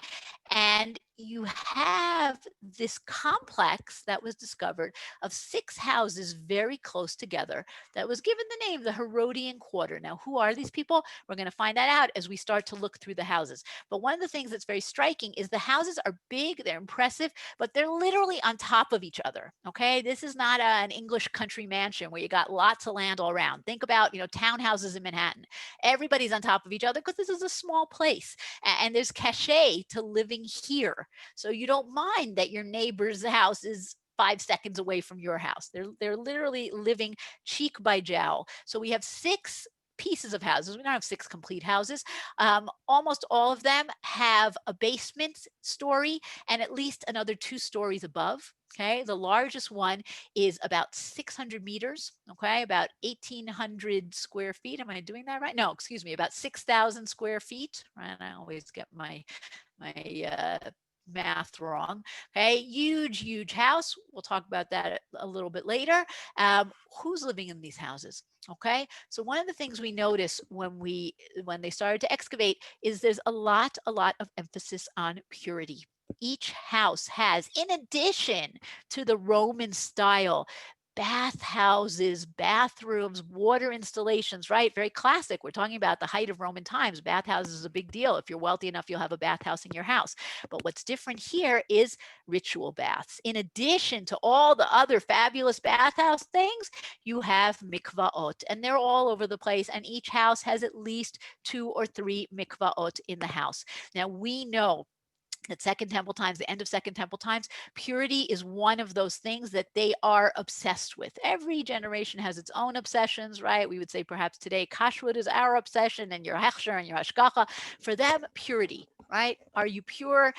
and you have this complex that was discovered of 6 houses very close together that was given the name the Herodian Quarter. Now, who are these people? We're going to find that out as we start to look through the houses. But one of the things that's very striking is the houses are big, they're impressive, but they're literally on top of each other. Okay, this is not an English country mansion where you got lots of land all around. Think about, townhouses in Manhattan. Everybody's on top of each other because this is a small place, and there's cachet to living here. So you don't mind that your neighbor's house is 5 seconds away from your house. They're literally living cheek by jowl. So we have 6 pieces of houses. We don't have 6 complete houses. Almost all of them have a basement story and at least another 2 stories above. Okay, the largest one is about 600 meters. Okay, about 1,800 square feet. Am I doing that right? No, excuse me, about 6,000 square feet. Right, I always get my math wrong. Okay, huge house. We'll talk about that a little bit later. Who's living in these houses? Okay, so one of the things we notice when they started to excavate is there's a lot of emphasis on purity. Each house has, in addition to the Roman style, bath houses, bathrooms, water installations, right? Very classic. We're talking about the height of Roman times. Bathhouses is a big deal. If you're wealthy enough, you'll have a bathhouse in your house. But what's different here is ritual baths. In addition to all the other fabulous bathhouse things, you have mikvaot, and they're all over the place. And each house has at least 2 or 3 mikvaot in the house. Now, we know at Second Temple times, the end of Second Temple times, purity is one of those things that they are obsessed with. Every generation has its own obsessions, right? We would say perhaps today, kashrut is our obsession, and your hechsher and your hashgacha. For them, purity, right? Are you pure?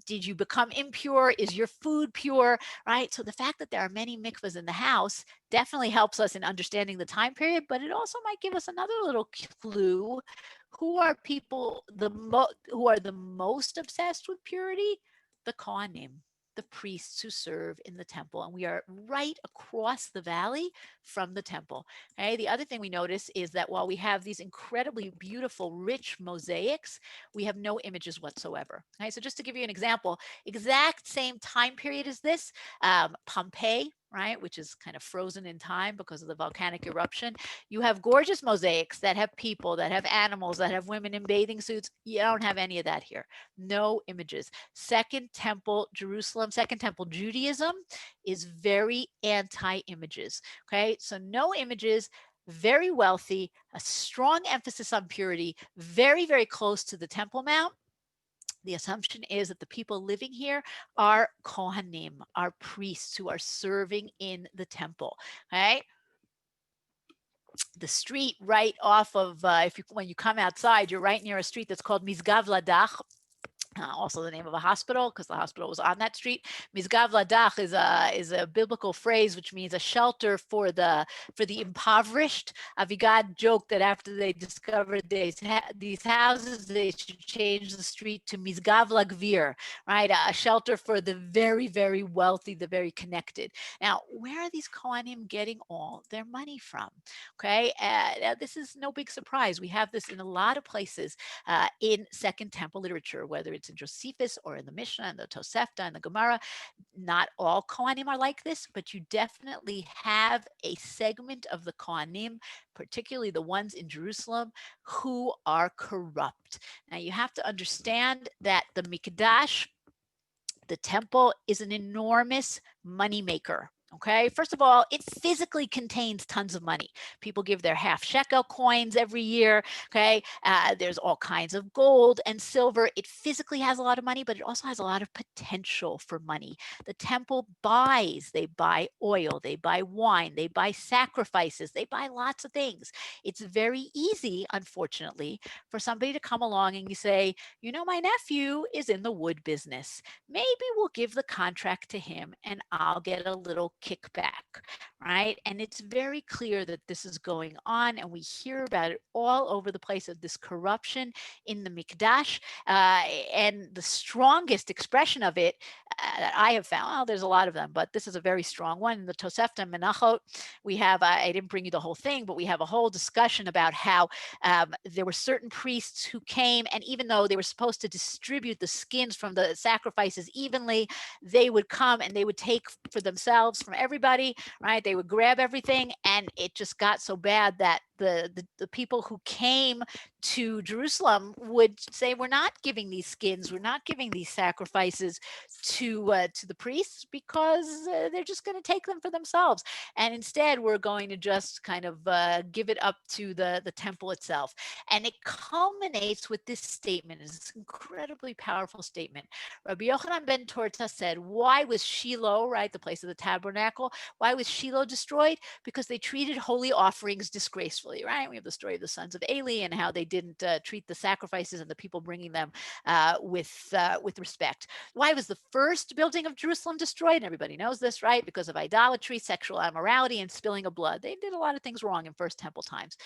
Did you become impure? Is your food pure, right? So the fact that there are many mikvahs in the house definitely helps us in understanding the time period, but it also might give us another little clue. Who are people who are the most obsessed with purity? The Kohanim, the priests who serve in the temple, and we are right across the valley from the temple. Okay. The other thing we notice is that while we have these incredibly beautiful, rich mosaics, we have no images whatsoever. Okay. So just to give you an example, exact same time period as this, Pompeii, right, which is kind of frozen in time because of the volcanic eruption. You have gorgeous mosaics that have people, that have animals, that have women in bathing suits. You don't have any of that here. No images. Second Temple Jerusalem, Second Temple Judaism is very anti-images. Okay, so no images. Very wealthy, a strong emphasis on purity, very close to the Temple Mount. The assumption is that the people living here are Kohanim, are priests who are serving in the temple. Okay. The street right off of, when you come outside, you're right near a street that's called Mizgav Ladach. Also the name of a hospital, because the hospital was on that street. Mizgav Ladach is a biblical phrase which means a shelter for the impoverished. Avigad joked that after they discovered these houses, they should change the street to Mizgav Lagvir, right? A shelter for the very wealthy, the very connected. Now, where are these Kohanim getting all their money from? Okay, this is no big surprise. We have this in a lot of places in Second Temple literature, whether it's in Josephus or in the Mishnah and the Tosefta and the Gemara. Not all Kohanim are like this, but you definitely have a segment of the Kohanim, particularly the ones in Jerusalem, who are corrupt. Now you have to understand that the Mikdash, the temple, is an enormous moneymaker. Okay, first of all, it physically contains tons of money. People give their half shekel coins every year. Okay, there's all kinds of gold and silver. It physically has a lot of money, but it also has a lot of potential for money. The temple buys, they buy oil, they buy wine, they buy sacrifices, they buy lots of things. It's very easy, unfortunately, for somebody to come along and you say, you know, my nephew is in the wood business. Maybe we'll give the contract to him and I'll get a little kickback, right? And it's very clear that this is going on, and we hear about it all over the place of this corruption in the Mikdash. And the strongest expression of it that I have found, well, there's a lot of them, but this is a very strong one. In the Tosefta Menachot, we have, I didn't bring you the whole thing, but we have a whole discussion about how there were certain priests who came, and even though they were supposed to distribute the skins from the sacrifices evenly, they would come and they would take for themselves from everybody, right? They would grab everything, and it just got so bad that the people who came to Jerusalem would say, we're not giving these skins, we're not giving these sacrifices to the priests, because they're just going to take them for themselves, and instead we're going to just kind of give it up to the temple itself. And it culminates with this statement, this incredibly powerful statement. Rabbi Yochanan ben Torta said, why was Shiloh, right, the place of the tabernacle, why was Shiloh destroyed? Because they treated holy offerings disgracefully, right? We have the story of the sons of Eli and how they didn't treat the sacrifices and the people bringing them with respect. Why was the first building of Jerusalem destroyed? And everybody knows this, right? Because of idolatry, sexual immorality, and spilling of blood. They did a lot of things wrong in First Temple times.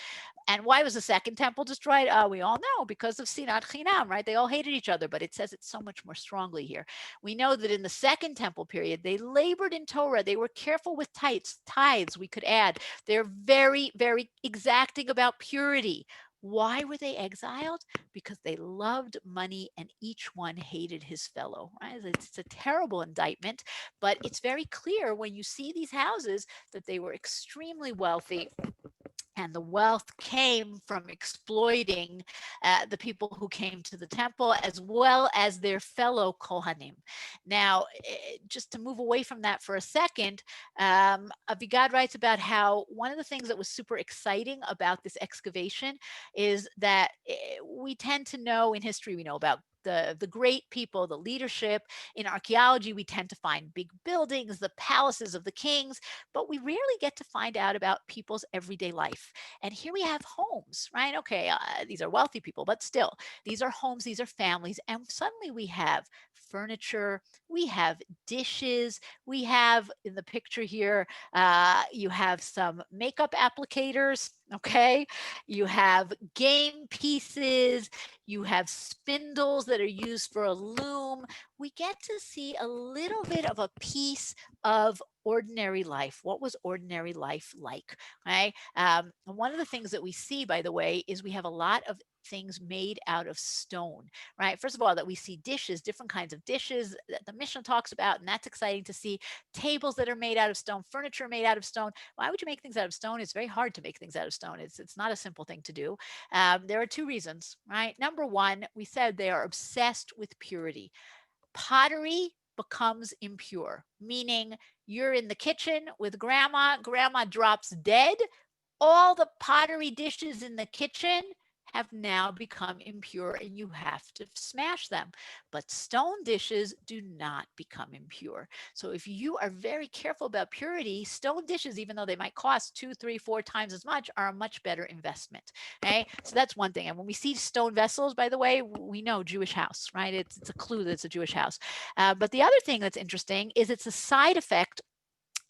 And why was the second temple destroyed? We all know, because of Sinat Chinam, right? They all hated each other, but it says it so much more strongly here. We know that in the second temple period, they labored in Torah. They were careful with tithes, we could add. They're very, very exacting about purity. Why were they exiled? Because they loved money and each one hated his fellow. Right? It's a terrible indictment, but it's very clear when you see these houses that they were extremely wealthy, and the wealth came from exploiting the people who came to the temple, as well as their fellow Kohanim. Now, just to move away from that for a second, Avigad writes about how one of the things that was super exciting about this excavation is that we tend to know in history, we know about the great people, the leadership. In archaeology, we tend to find big buildings, the palaces of the kings, but we rarely get to find out about people's everyday life. And here we have homes, right? Okay, these are wealthy people, but still, these are homes, these are families. And suddenly we have furniture, we have dishes, we have in the picture here, you have some makeup applicators, okay? You have game pieces, you have spindles that are used for a loom. We get to see a little bit of a piece of ordinary life. What was ordinary life like? Right? And one of the things that we see, by the way, is we have a lot of things made out of stone, right? First of all, that we see dishes, different kinds of dishes that the Mishnah talks about, and that's exciting to see. Tables that are made out of stone, furniture made out of stone. Why would you make things out of stone? It's very hard to make things out of stone. It's not a simple thing to do. There are two reasons, right? Number one, we said they are obsessed with purity. Pottery becomes impure, meaning you're in the kitchen with grandma, grandma drops dead, all the pottery dishes in the kitchen have now become impure and you have to smash them. But stone dishes do not become impure. So if you are very careful about purity, stone dishes, even though they might cost 2, 3, 4 times as much, are a much better investment. Okay, so that's one thing. And when we see stone vessels, by the way, we know Jewish house, right? It's a clue that it's a Jewish house. But the other thing that's interesting is it's a side effect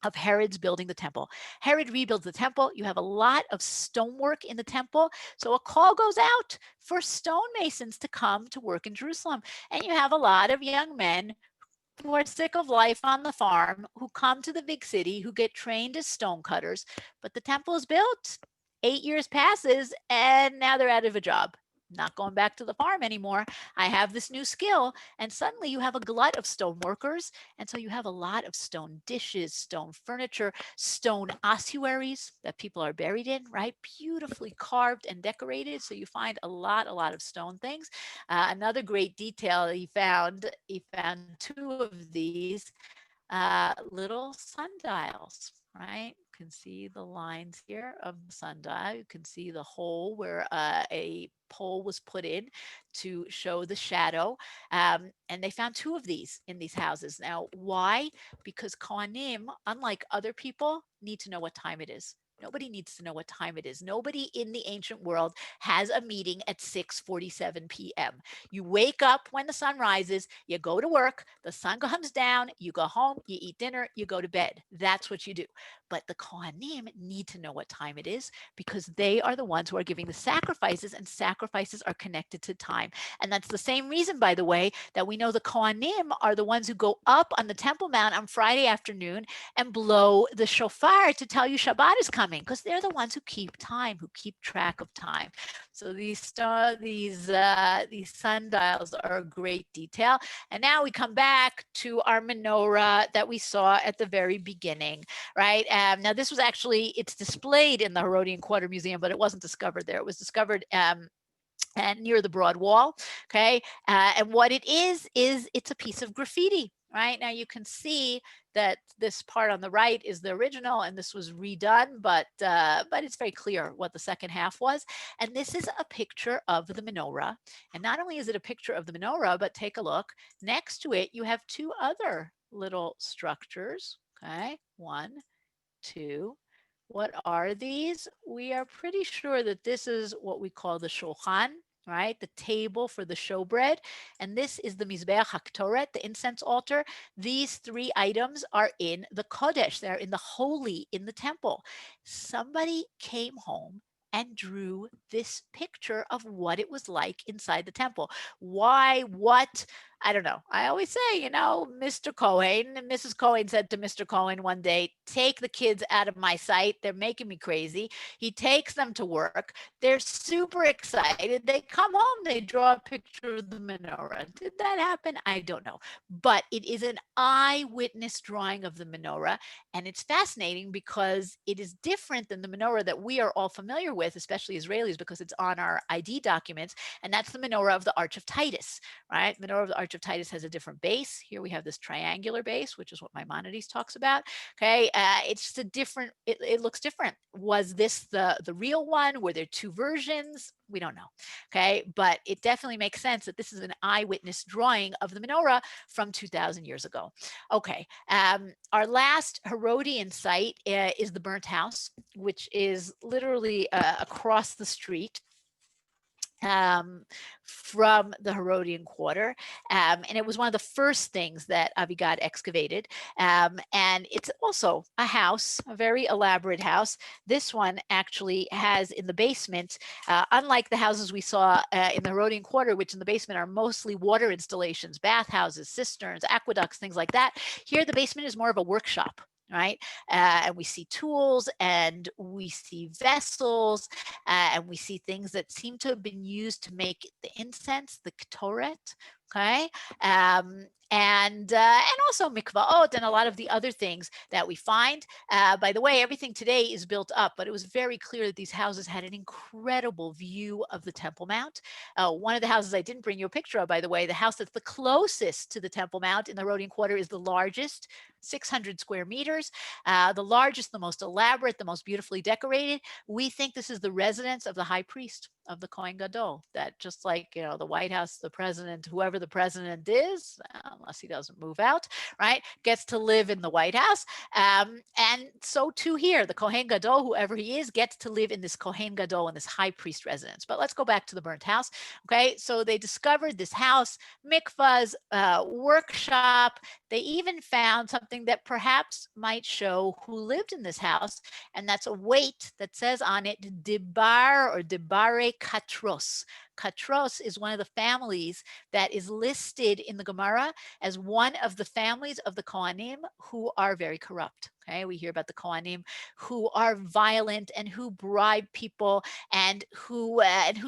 of Herod's building the temple. Herod rebuilds the temple. You have a lot of stonework in the temple. So a call goes out for stonemasons to come to work in Jerusalem. And you have a lot of young men who are sick of life on the farm, who come to the big city, who get trained as stonecutters. But the temple is built. 8 years passes, and now they're out of a job. Not going back to the farm anymore. I have this new skill. And suddenly you have a glut of stone workers. And so you have a lot of stone dishes, stone furniture, stone ossuaries that people are buried in, right? Beautifully carved and decorated. So you find a lot of stone things. Another great detail he found 2 of these little sundials, right? You can see the lines here of the sundial. You can see the hole where a pole was put in to show the shadow. And they found 2 of these in these houses. Now, why? Because Kohanim, unlike other people, need to know what time it is. Nobody needs to know what time it is. Nobody in the ancient world has a meeting at 6:47 p.m. You wake up when the sun rises, you go to work, the sun comes down, you go home, you eat dinner, you go to bed. That's what you do. But the Kohanim need to know what time it is because they are the ones who are giving the sacrifices, and sacrifices are connected to time. And that's the same reason, by the way, that we know the Kohanim are the ones who go up on the Temple Mount on Friday afternoon and blow the shofar to tell you Shabbat is coming, because they're the ones who keep time, who keep track of time. So these sundials are a great detail. And now we come back to our menorah that we saw at the very beginning, right? Now this was actually, it's displayed in the Herodian Quarter Museum, but it wasn't discovered there. It was discovered and near the Broad Wall. Okay. And what it is it's a piece of graffiti, right? Now you can see that this part on the right is the original and this was redone, but it's very clear what the second half was. And this is a picture of the menorah. And not only is it a picture of the menorah, but take a look. Next to it, you have two other little structures. Okay. One, two. What are these? We are pretty sure that this is what we call the shulchan, right? The table for the showbread. And this is the Mizbeach HaKtoret, the incense altar. These three items are in the Kodesh. They're in the holy, in the temple. Somebody came home and drew this picture of what it was like inside the temple. Why, what? I don't know. I always say, Mr. Cohen and Mrs. Cohen said to Mr. Cohen one day, take the kids out of my sight. They're making me crazy. He takes them to work. They're super excited. They come home, they draw a picture of the menorah. Did that happen? I don't know. But it is an eyewitness drawing of the menorah. And it's fascinating because it is different than the menorah that we are all familiar with, especially Israelis, because it's on our ID documents. And that's the menorah of the Arch of Titus, right? Menorah of the Arch of Titus has a different base. Here we have this triangular base, which is what Maimonides talks about. Okay, it's just a different, it looks different. Was this the real one? Were there two versions? We don't know. Okay, but it definitely makes sense that this is an eyewitness drawing of the menorah from 2,000 years ago. Okay, our last Herodian site is the burnt house, which is literally across the street from the Herodian Quarter. And it was one of the first things that Avigad excavated. And it's also a house, a very elaborate house. This one actually has in the basement, unlike the houses we saw in the Herodian Quarter, which in the basement are mostly water installations, bathhouses, cisterns, aqueducts, things like that. Here, the basement is more of a workshop. Right. And we see tools and we see vessels and we see things that seem to have been used to make the incense, the Ketoret. Okay. And also mikvaot and a lot of the other things that we find. By the way, everything today is built up, but it was very clear that these houses had an incredible view of the Temple Mount. One of the houses I didn't bring you a picture of, by the way, the house that's the closest to the Temple Mount in the Herodian Quarter is the largest, 600 square meters, the largest, the most elaborate, the most beautifully decorated. We think this is the residence of the high priest of the Kohen Gadol, that just like, the White House, the president, whoever the president is, unless he doesn't move out, right, gets to live in the White House. And so too here, the Kohen Gadol, whoever he is, gets to live in this Kohen Gadol, in this high priest residence. But let's go back to the burnt house. Okay, so they discovered this house, mikvahs, workshop. They even found something that perhaps might show who lived in this house, and that's a weight that says on it, Dibar or Dibare Katros. Katros is one of the families that is listed in the Gemara as one of the families of the Kohanim who are very corrupt. Okay, we hear about the Kohanim who are violent and who bribe people and who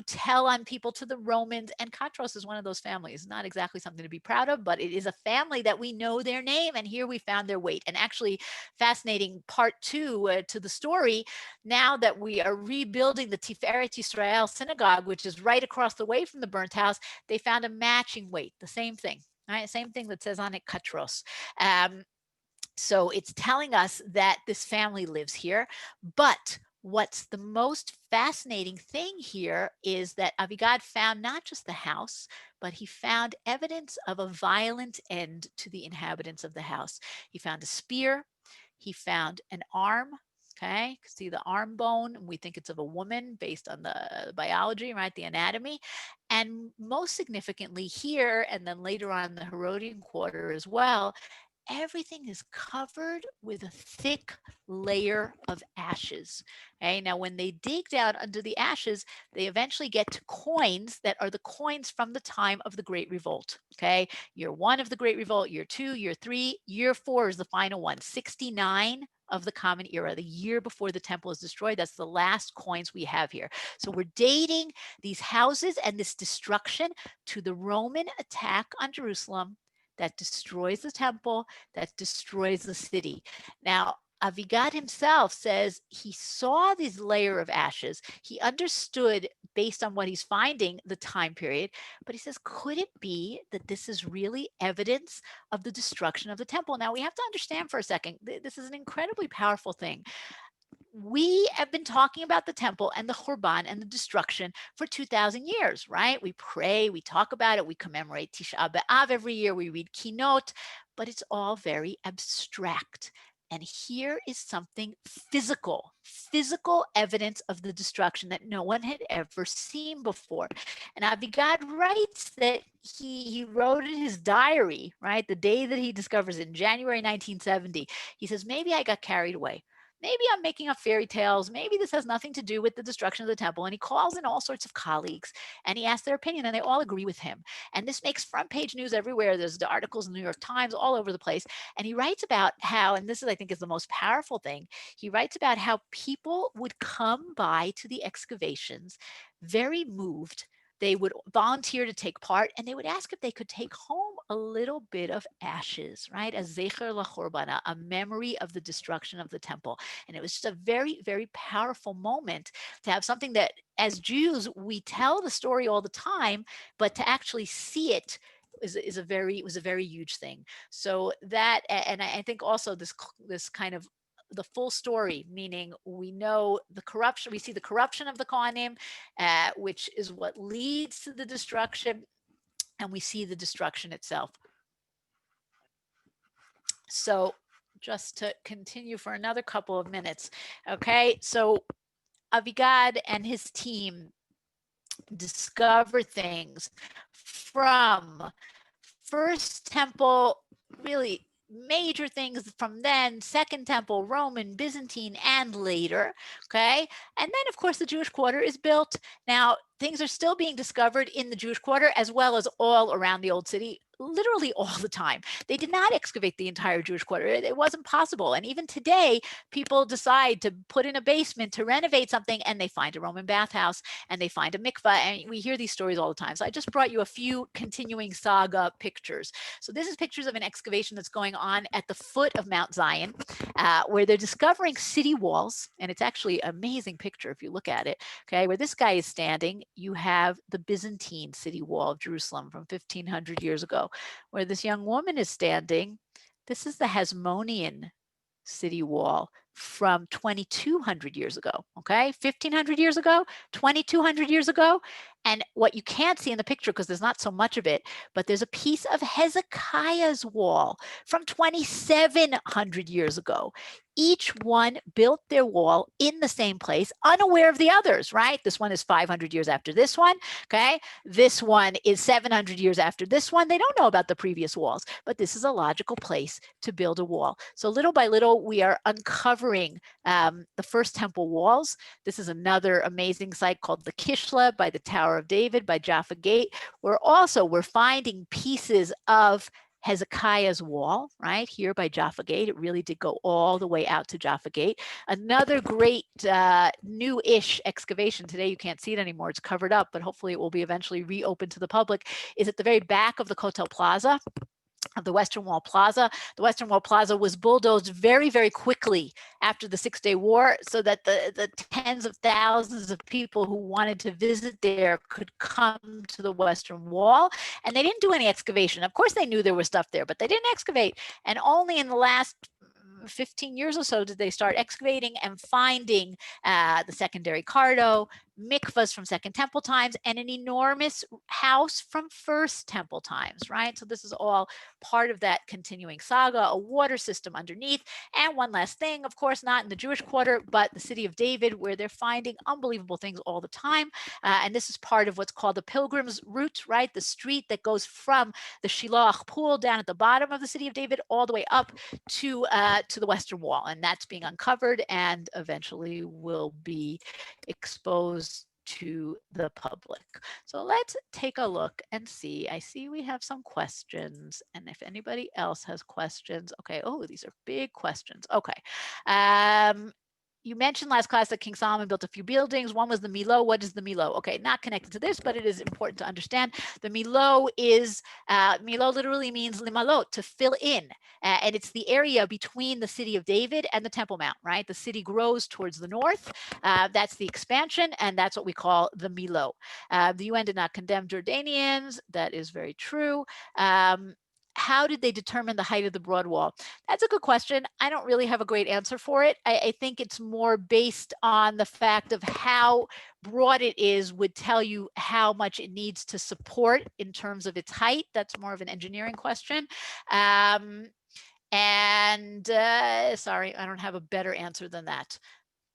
tell on people to the Romans. And Katros is one of those families. Not exactly something to be proud of, but it is a family that we know their name. And here we found their weight. And actually, fascinating part two to the story. Now that we are rebuilding the Tiferet Yisrael synagogue, which is right across the way from the burnt house, they found a matching weight, the same thing. Right? Same thing that says on it, Katros. So it's telling us that this family lives here. But what's the most fascinating thing here is that Avigad found not just the house, but he found evidence of a violent end to the inhabitants of the house. He found a spear. He found an arm. Okay, you can see the arm bone. We think it's of a woman based on the biology, right? The anatomy. And most significantly here, and then later on in the Herodian Quarter as well, everything is covered with a thick layer of ashes. Okay, now when they dig down under the ashes, they eventually get to coins that are the coins from the time of the Great Revolt. Okay, year 1 of the Great Revolt, year 2, year 3, year 4 is the final one, 69 of the Common Era, the year before the temple is destroyed. That's the last coins we have here. So we're dating these houses and this destruction to the Roman attack on Jerusalem that destroys the temple, that destroys the city. Now, Avigad himself says he saw this layer of ashes. He understood, based on what he's finding, the time period, but he says, could it be that this is really evidence of the destruction of the temple? Now, we have to understand for a second, this is an incredibly powerful thing. We have been talking about the temple and the Khurban and the destruction for 2,000 years, right? We pray, we talk about it, we commemorate Tisha B'Av every year, we read Kinot, but it's all very abstract. And here is something physical evidence of the destruction that no one had ever seen before. And Avigad writes that he wrote in his diary, right, the day that he discovers it in January 1970, he says, maybe I got carried away. Maybe I'm making up fairy tales. Maybe this has nothing to do with the destruction of the temple. And he calls in all sorts of colleagues and he asks their opinion and they all agree with him. And this makes front page news everywhere. There's the articles in the New York Times all over the place. And he writes about how, and this is, I think, is the most powerful thing. He writes about how people would come by to the excavations very moved. They would volunteer to take part and they would ask if they could take home a little bit of ashes, right? A zecher lachorban, a memory of the destruction of the temple. And it was just a very, very powerful moment to have something that, as Jews, we tell the story all the time, but to actually see it was a very huge thing. So that, and I think also this kind of the full story, meaning we know the corruption, we see the corruption of the Kohanim, which is what leads to the destruction, and we see the destruction itself. So just to continue for another couple of minutes, okay? So Avigad and his team discover things from First Temple, really major things from then, Second Temple, Roman, Byzantine, and later, okay? And then, of course, the Jewish Quarter is built. Now, things are still being discovered in the Jewish Quarter as well as all around the Old City, literally all the time. They did not excavate the entire Jewish Quarter. It wasn't possible. And even today, people decide to put in a basement to renovate something, and they find a Roman bathhouse, and they find a mikvah, and we hear these stories all the time. So I just brought you a few continuing saga pictures. So this is pictures of an excavation that's going on at the foot of Mount Zion, where they're discovering city walls, and it's actually an amazing picture if you look at it, okay? Where this guy is standing, you have the Byzantine city wall of Jerusalem from 1,500 years ago. Where this young woman is standing, this is the Hasmonean city wall from 2,200 years ago, okay? 1,500 years ago, 2,200 years ago. And what you can't see in the picture, because there's not so much of it, but there's a piece of Hezekiah's wall from 2,700 years ago. Each one built their wall in the same place, unaware of the others, right? This one is 500 years after this one, okay? This one is 700 years after this one. They don't know about the previous walls, but this is a logical place to build a wall. So little by little, we are uncovering the first temple walls. This is another amazing site called the Kishla by the Tower of David by Jaffa Gate. We're finding pieces of Hezekiah's wall, right here by Jaffa Gate. It really did go all the way out to Jaffa Gate. Another great new-ish excavation. Today you can't see it anymore. It's covered up, but hopefully it will be eventually reopened to the public, is at the very back of the Kotel Plaza, of the Western Wall Plaza. The Western Wall Plaza was bulldozed very, very quickly after the Six-Day War so that the tens of thousands of people who wanted to visit there could come to the Western Wall. And they didn't do any excavation. Of course, they knew there was stuff there, but they didn't excavate. And only in the last 15 years or so did they start excavating and finding the secondary cardo, mikvahs from Second Temple times, and an enormous house from First Temple times, right? So this is all part of that continuing saga, a water system underneath. And one last thing, of course, not in the Jewish quarter, but the city of David, where they're finding unbelievable things all the time. And this is part of what's called the Pilgrims Route, right? The street that goes from the Shiloach pool down at the bottom of the city of David all the way up to the Western Wall. And that's being uncovered and eventually will be exposed to the public. So let's take a look and see. I see we have some questions, and if anybody else has questions, okay. Oh, these are big questions. Okay. You mentioned last class that King Solomon built a few buildings. One was the Milo. What is the Milo? Okay, not connected to this, but it is important to understand. The Milo is, Milo literally means limalot, to fill in. And it's the area between the city of David and the Temple Mount, right? The city grows towards the north. That's the expansion, and that's what we call the Milo. The UN did not condemn Jordanians. That is very true. How did they determine the height of the broad wall? That's a good question. I don't really have a great answer for it. I think it's more based on the fact of how broad it is would tell you how much it needs to support in terms of its height. That's more of an engineering question. Sorry, I don't have a better answer than that.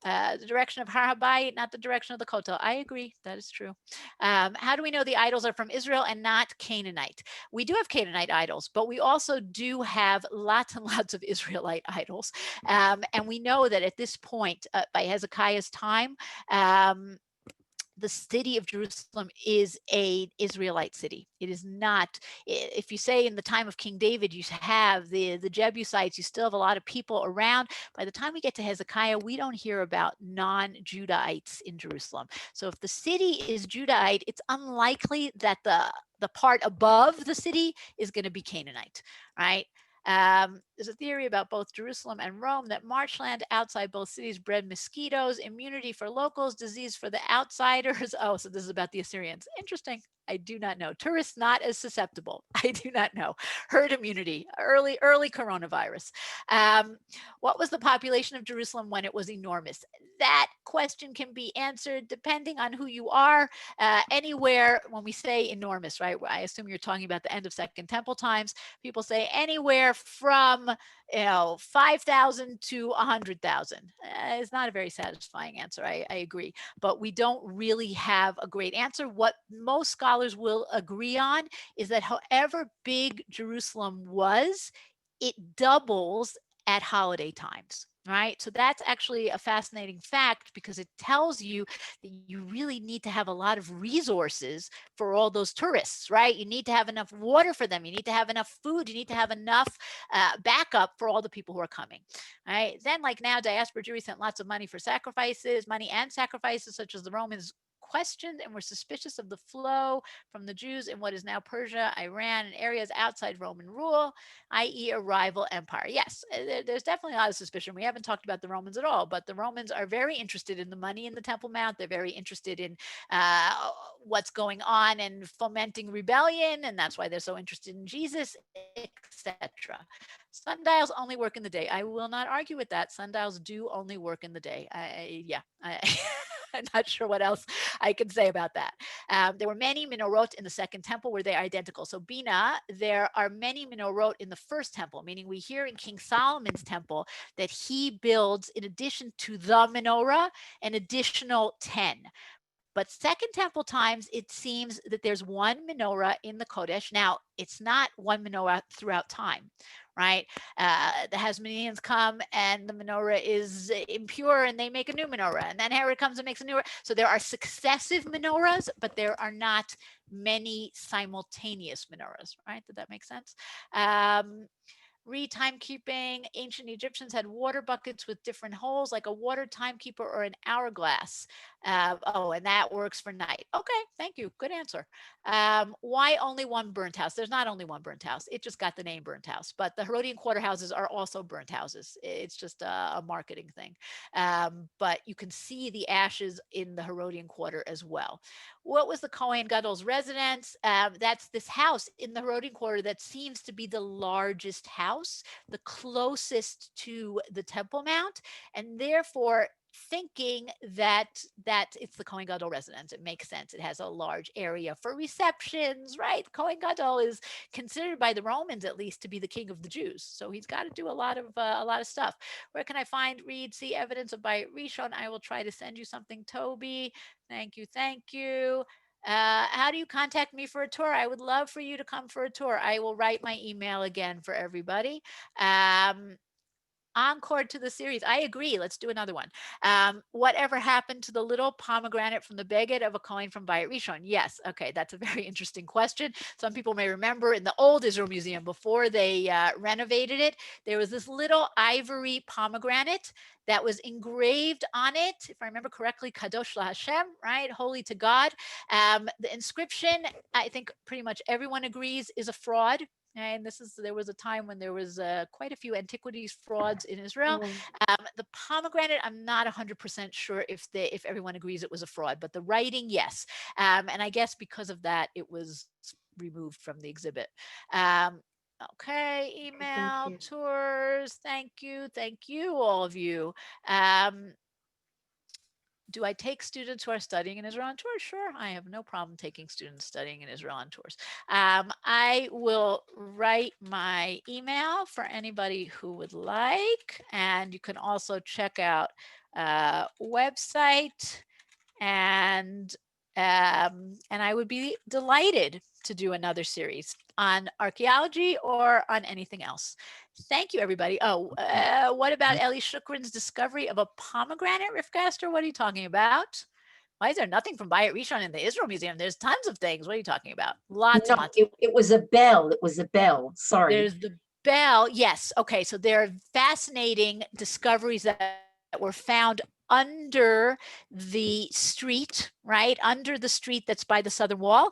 The direction of Har Habayit, not the direction of the Kotel. I agree. That is true. How do we know the idols are from Israel and not Canaanite? We do have Canaanite idols, but we also do have lots and lots of Israelite idols. And we know that at this point, by Hezekiah's time, the city of Jerusalem is an Israelite city. It is not, if you say in the time of King David, you have the Jebusites, you still have a lot of people around. By the time we get to Hezekiah, we don't hear about non-Judahites in Jerusalem. So if the city is Judahite, it's unlikely that the part above the city is going to be Canaanite, right? There's a theory about both Jerusalem and Rome that marshland outside both cities bred mosquitoes, immunity for locals, disease for the outsiders. Oh, so this is about the Assyrians. Interesting. I do not know. Tourists not as susceptible. I do not know. Herd immunity, early coronavirus. What was the population of Jerusalem when it was enormous? That question can be answered depending on who you are. Anywhere, when we say enormous, right? I assume you're talking about the end of Second Temple times. People say anywhere from 5,000 to 100,000. It's not a very satisfying answer. I agree, but we don't really have a great answer. What most scholars will agree on is that however big Jerusalem was, it doubles at holiday times, right? So that's actually a fascinating fact because it tells you that you really need to have a lot of resources for all those tourists, right? You need to have enough water for them. You need to have enough food. You need to have enough backup for all the people who are coming, right? Then like now, diaspora Jewry sent lots of money for sacrifices, money and sacrifices, such as the Romans questioned and were suspicious of the flow from the Jews in what is now Persia, Iran, and areas outside Roman rule, i.e. a rival empire. Yes, there's definitely a lot of suspicion. We haven't talked about the Romans at all, but the Romans are very interested in the money in the Temple Mount. They're very interested in what's going on and fomenting rebellion, and that's why they're so interested in Jesus, etc. Sundials only work in the day. I will not argue with that. Sundials do only work in the day. I'm not sure what else I can say about that. There were many menorot in the Second Temple. Were they identical? So Bina, there are many menorot in the First Temple, meaning we hear in King Solomon's temple that he builds, in addition to the menorah, an additional 10. But Second Temple times, it seems that there's one menorah in the Kodesh. Now, it's not one menorah throughout time, right? The Hasmoneans come and the menorah is impure and they make a new menorah. And then Herod comes and makes a new. So there are successive menorahs, but there are not many simultaneous menorahs, right? Did that make sense? Timekeeping. Ancient Egyptians had water buckets with different holes, like a water timekeeper or an hourglass. And that works for night. Okay, thank you. Good answer. Why only one burnt house? There's not only one burnt house. It just got the name burnt house. But the Herodian Quarter houses are also burnt houses. It's just a marketing thing. But you can see the ashes in the Herodian Quarter as well. What was the Kohen Gadol's residence? That's this house in the Herodian Quarter that seems to be the largest house, the closest to the Temple Mount, and therefore thinking that it's the Kohen Gadol residence. It makes sense. It has a large area for receptions, right? Kohen Gadol is considered by the Romans, at least, to be the king of the Jews. So he's got to do a lot of stuff. Where can I find, read, see evidence of Bayit Rishon? I will try to send you something, Toby. Thank you. Thank you. How do you contact me for a tour? I would love for you to come for a tour. I will write my email again for everybody. Encore to the series. I agree. Let's do another one. Whatever happened to the little pomegranate from the Beged of a coin from Bayit Rishon? Yes. Okay. That's a very interesting question. Some people may remember in the old Israel Museum, before they renovated it, there was this little ivory pomegranate that was engraved on it, if I remember correctly, Kadosh LaHashem, right? Holy to God. The inscription, I think pretty much everyone agrees, is a fraud. And there was a time when there was quite a few antiquities frauds in Israel. The pomegranate, I'm not 100% sure if everyone agrees it was a fraud, but the writing, yes. And I guess because of that, it was removed from the exhibit. Okay, email, tours. Thank you, all of you. Do I take students who are studying in Israel on tours? Sure, I have no problem taking students studying in Israel on tours. I will write my email for anybody who would like, and you can also check out website, and I would be delighted to do another series on archaeology or on anything else. Thank you, everybody. Oh, what about Eli Shukran's discovery of a pomegranate, Rifkaster? What are you talking about? Why is there nothing from Bayit Rishon in the Israel Museum? There's tons of things. What are you talking about? Lots and lots. It was a bell. It was a bell. Sorry. There's the bell. Yes. Okay. So there are fascinating discoveries that were found under the street, right? Under the street that's by the southern wall.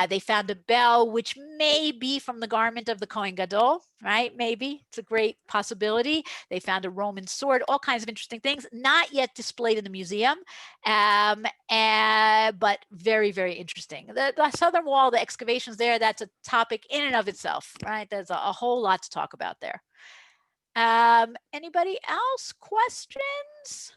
They found a bell, which may be from the garment of the Kohen Gadol, right? Maybe. It's a great possibility. They found a Roman sword, all kinds of interesting things, not yet displayed in the museum, but very, very interesting. The southern wall, the excavations there, that's a topic in and of itself, right? There's a whole lot to talk about there. Anybody else? Questions?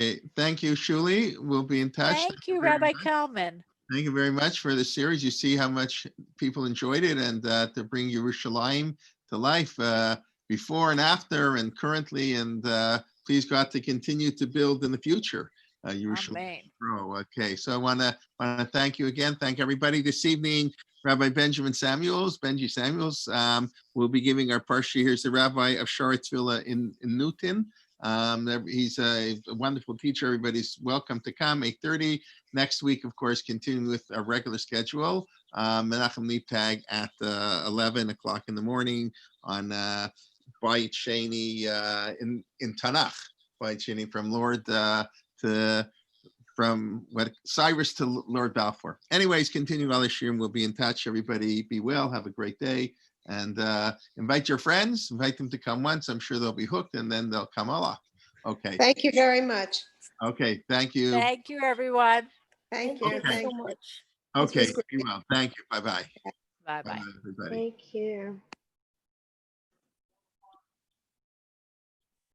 Okay, thank you, Shulie. We'll be in touch. Thank you, Rabbi Kalman. Thank you very much for the series. You see how much people enjoyed it, and to bring Yerushalayim to life before and after and currently, and please God to continue to build in the future. Yerushalayim. Okay, so I want to thank you again. Thank everybody this evening. Rabbi Benji Samuels will be giving our parsha. Here's the rabbi of Sharatzville in Newton. He's a wonderful teacher. Everybody's welcome to come. 8:30 next week, of course, continuing with our regular schedule. Menachem Leibtag at 11 o'clock in the morning on Bayit Sheni in Tanach. Bayit Sheni from Cyrus to Lord Balfour. Anyways, continuing all this year, and we'll be in touch. Everybody be well. Have a great day. And invite your friends, invite them to come once. I'm sure they'll be hooked, and then they'll come a lot. Okay. Thank you very much. Okay. Thank you. Thank you, everyone. Thank you. Okay. Thank so you. much. Okay. Be well. Thank you. Bye-bye. Bye-bye. Everybody. Thank you.